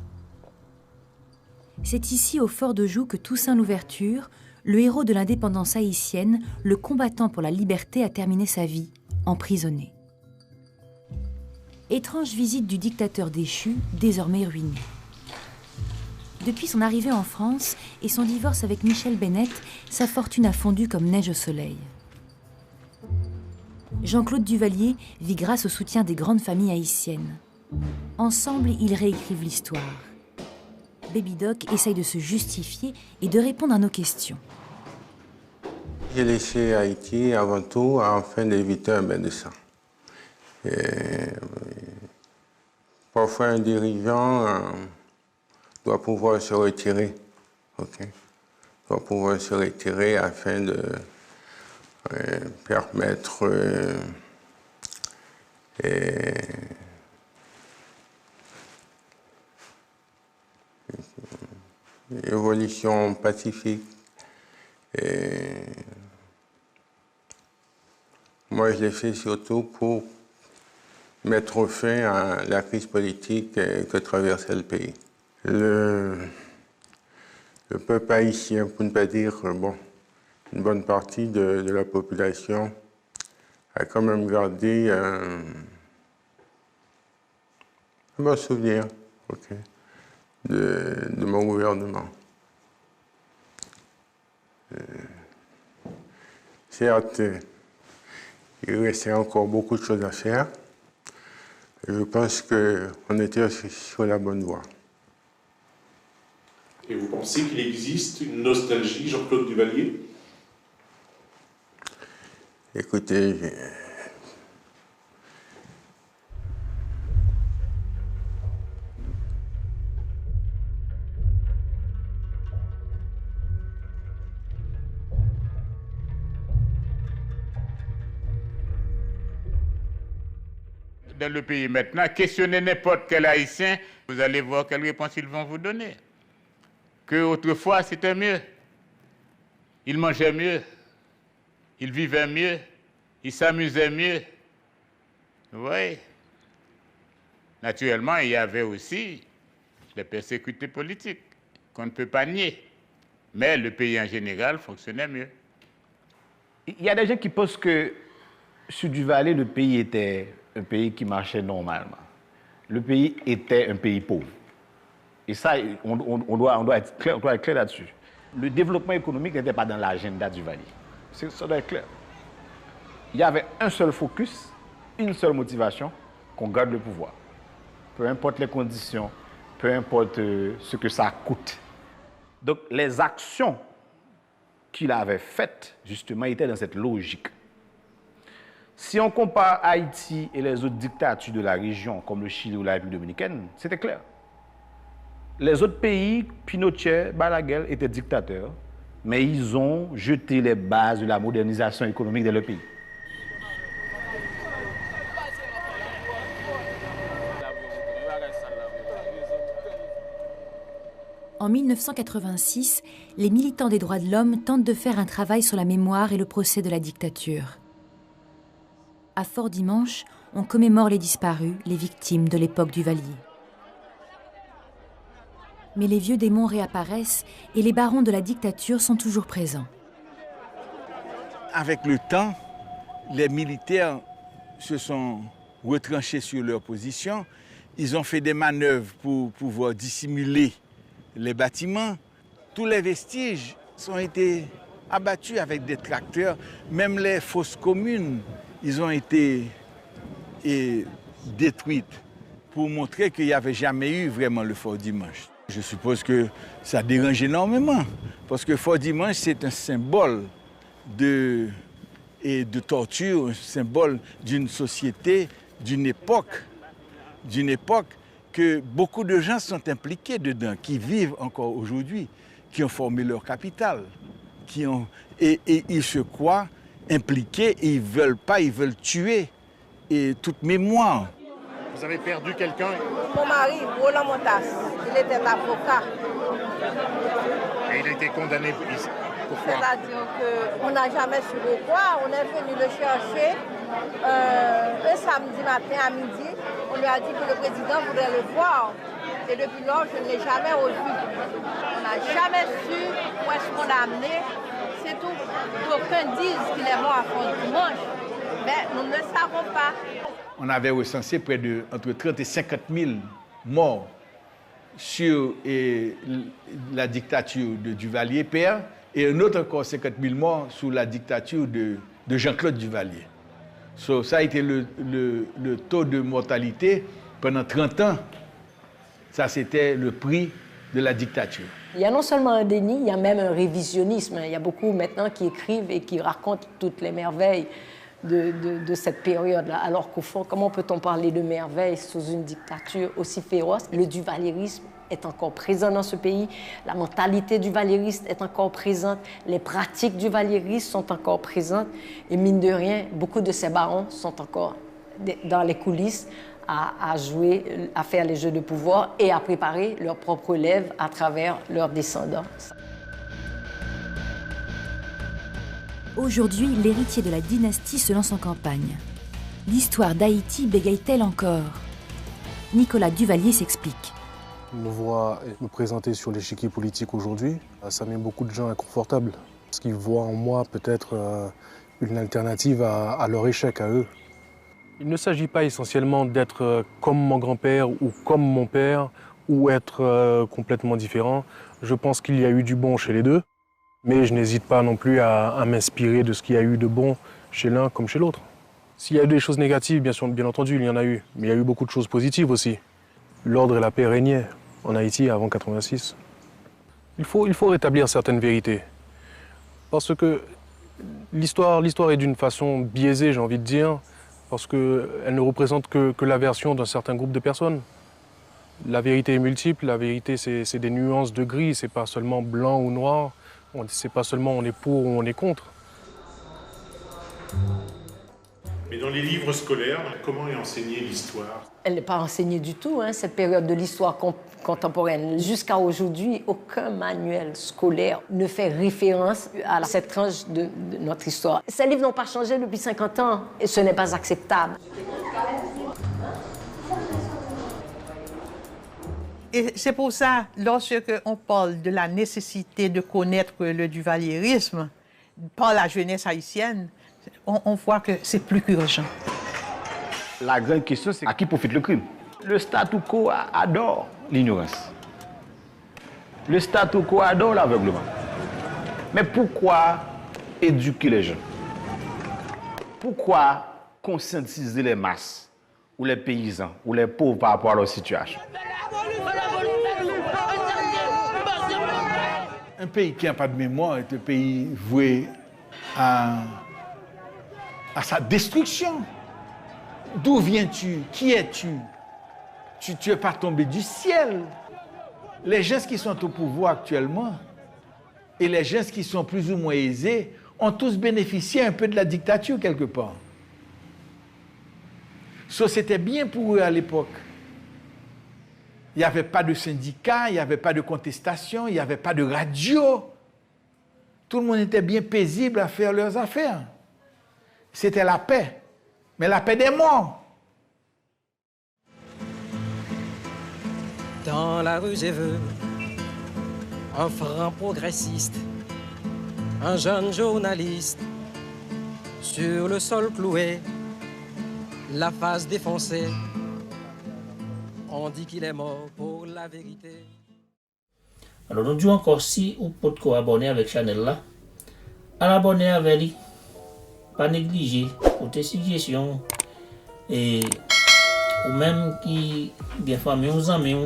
C'est ici, au fort de Joux, que Toussaint Louverture, le héros de l'indépendance haïtienne, le combattant pour la liberté, a terminé sa vie, emprisonné. Étrange visite du dictateur déchu, désormais ruiné. Depuis son arrivée en France et son divorce avec Michel Bennett, sa fortune a fondu comme neige au soleil. Jean-Claude Duvalier vit grâce au soutien des grandes familles haïtiennes. Ensemble, ils réécrivent l'histoire. Baby Doc essaye de se justifier et de répondre à nos questions. J'ai laissé Haïti avant tout afin d'éviter un bain de sang. Parfois, un dirigeant doit pouvoir se retirer. Doit pouvoir se retirer afin de permettre une évolution pacifique. Moi, je l'ai fait surtout pour mettre fin à la crise politique que traversait le pays. Le peuple haïtien, pour ne pas dire, bon, une bonne partie de la population a quand même gardé un bon souvenir de mon gouvernement. Certes, il restait encore beaucoup de choses à faire. Je pense qu'on était sur la bonne voie. Et vous pensez qu'il existe une nostalgie, Jean-Claude Duvalier? Écoutez, dans le pays maintenant, questionnez n'importe quel Haïtien, vous allez voir quelle réponse ils vont vous donner. Que autrefois, c'était mieux. Ils mangeaient mieux. Ils vivaient mieux, ils s'amusaient mieux. Oui. Naturellement, il y avait aussi des persécutés politiques qu'on ne peut pas nier. Mais le pays en général fonctionnait mieux. Il y a des gens qui pensent que sous Duvalier, le pays était un pays qui marchait normalement. Le pays était un pays pauvre. Et ça, on doit être clair là-dessus. Le développement économique n'était pas dans l'agenda du Duvalier. Ça doit être clair. Il y avait un seul focus, une seule motivation, qu'on garde le pouvoir. Peu importe les conditions, peu importe ce que ça coûte. Donc les actions qu'il avait faites, justement, étaient dans cette logique. Si on compare Haïti et les autres dictatures de la région, comme le Chili ou la République dominicaine, c'était clair. Les autres pays, Pinochet, Balaguer, étaient dictateurs, mais ils ont jeté les bases de la modernisation économique de leur pays. En 1986, les militants des droits de l'homme tentent de faire un travail sur la mémoire et le procès de la dictature. À Fort-Dimanche, on commémore les disparus, les victimes de l'époque Duvalier. Mais les vieux démons réapparaissent et les barons de la dictature sont toujours présents. Avec le temps, les militaires se sont retranchés sur leur position. Ils ont fait des manœuvres pour pouvoir dissimuler les bâtiments. Tous les vestiges ont été abattus avec des tracteurs. Même les fosses communes, ils ont été détruites pour montrer qu'il n'y avait jamais eu vraiment le Fort-Dimanche. Je suppose que ça dérange énormément parce que Fort-Dimanche, c'est un symbole de torture, un symbole d'une société, d'une époque que beaucoup de gens sont impliqués dedans, qui vivent encore aujourd'hui, qui ont formé leur capitale, et ils se croient impliqués et ils veulent tuer toute mémoire. Vous avez perdu quelqu'un? Mon mari, Roland Montas, il était avocat. Et il a été condamné pourquoi? C'est-à-dire qu'on n'a jamais su pourquoi. On est venu le chercher un samedi matin à midi. On lui a dit que le président voulait le voir. Et depuis lors, je ne l'ai jamais revu. On n'a jamais su où est-ce qu'on l'a amené. C'est tout. D'aucuns disent qu'il est mort à Fort-Dimanche. Mais nous ne le savons pas. On avait recensé près de entre 30 et 50 000 morts sur la dictature de Duvalier père et un autre encore 50 000 morts sous la dictature de Jean-Claude Duvalier. Ça a été le taux de mortalité pendant 30 ans. Ça, c'était le prix de la dictature. Il y a non seulement un déni, il y a même un révisionnisme. Il y a beaucoup maintenant qui écrivent et qui racontent toutes les merveilles de cette période-là. Alors qu'au fond, comment peut-on parler de merveilles sous une dictature aussi féroce? Le duvalierisme est encore présent dans ce pays, la mentalité duvalieriste est encore présente, les pratiques duvalieristes sont encore présentes, et mine de rien, beaucoup de ces barons sont encore dans les coulisses à jouer, à faire les jeux de pouvoir et à préparer leur propre relève à travers leurs descendants. Aujourd'hui, l'héritier de la dynastie se lance en campagne. L'histoire d'Haïti bégaye-t-elle encore? Nicolas Duvalier s'explique. Me voir me présenter sur l'échiquier politique aujourd'hui, ça met beaucoup de gens inconfortables. Parce qu'ils voient en moi peut-être une alternative à leur échec à eux. Il ne s'agit pas essentiellement d'être comme mon grand-père ou comme mon père ou être complètement différent. Je pense qu'il y a eu du bon chez les deux. Mais je n'hésite pas non plus à m'inspirer de ce qu'il y a eu de bon chez l'un comme chez l'autre. S'il y a eu des choses négatives, bien entendu, il y en a eu. Mais il y a eu beaucoup de choses positives aussi. L'ordre et la paix régnaient en Haïti avant 86. Il faut rétablir certaines vérités. Parce que l'histoire est d'une façon biaisée, j'ai envie de dire, parce qu'elle ne représente que la version d'un certain groupe de personnes. La vérité est multiple, la vérité c'est des nuances de gris, c'est pas seulement blanc ou noir. C'est pas seulement on est pour ou on est contre. Mais dans les livres scolaires, comment est enseignée l'histoire? Elle n'est pas enseignée du tout, cette période de l'histoire contemporaine. Jusqu'à aujourd'hui, aucun manuel scolaire ne fait référence à cette tranche de notre histoire. Ces livres n'ont pas changé depuis 50 ans et ce n'est pas acceptable. Et c'est pour ça, lorsqu'on parle de la nécessité de connaître le duvalierisme par la jeunesse haïtienne, on voit que c'est plus qu'urgent. La grande question, c'est à qui profite le crime? Le statu quo adore l'ignorance. Le statu quo adore l'aveuglement. Mais pourquoi éduquer les gens? Pourquoi conscientiser les masses, ou les paysans, ou les pauvres par rapport à leur situation? Un pays qui n'a pas de mémoire est un pays voué à sa destruction. D'où viens-tu? Qui es-tu? Tu n'es pas tombé du ciel. Les gens qui sont au pouvoir actuellement et les gens qui sont plus ou moins aisés ont tous bénéficié un peu de la dictature quelque part. Ça, c'était bien pour eux à l'époque. Il n'y avait pas de syndicat, il n'y avait pas de contestation, il n'y avait pas de radio. Tout le monde était bien paisible à faire leurs affaires. C'était la paix, mais la paix des morts. Dans la rue Zéveux, un franc progressiste, un jeune journaliste, sur le sol cloué, la face défoncée, on dit qu'il est mort pour la vérité. Alors nous disons encore si vous pouvez abonner avec Chanel là, à abonner avec lui, pas négliger pour tes suggestions et ou même qui bien famille ou amis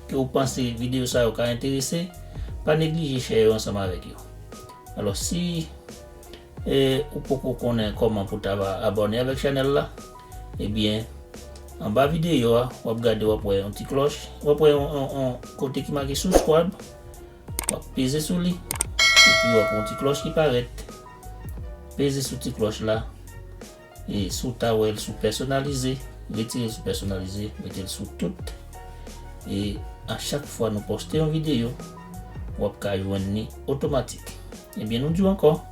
que vous pensez vidéo ça vous intéressé, pas négliger share ensemble avec eux. Alors si vous pouvez connaître comment pour abonner avec Chanel là, eh bien en bas vidéo vous regardez vous pouvez un petit cloche, vous pouvez un côté qui marqué subscribe, vous peser sur lui et puis vous pouvez un petit cloche qui paraît. Peser sur cette cloche là et sous tawel sous personnalisé, retirer sous personnalisé, mettez sous tout et à chaque fois nous postons une vidéo vous pouvez joindre automatique. Et bien nous disons encore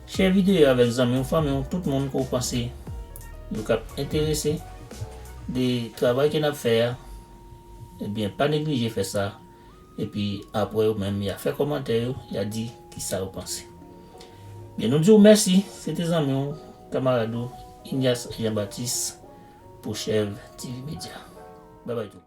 share vidéo avec amis, famille, tout le monde que vous pensez vous intéressé des travail qu'on a fait. Et bien pas négliger faire ça et puis après même il a fait commentaire, il a dit qui ça vous pensez. Bien, nous disons merci, c'était amis, camarade Ignace Jean-Baptiste pour Chèvre TV Média. Bye bye tout.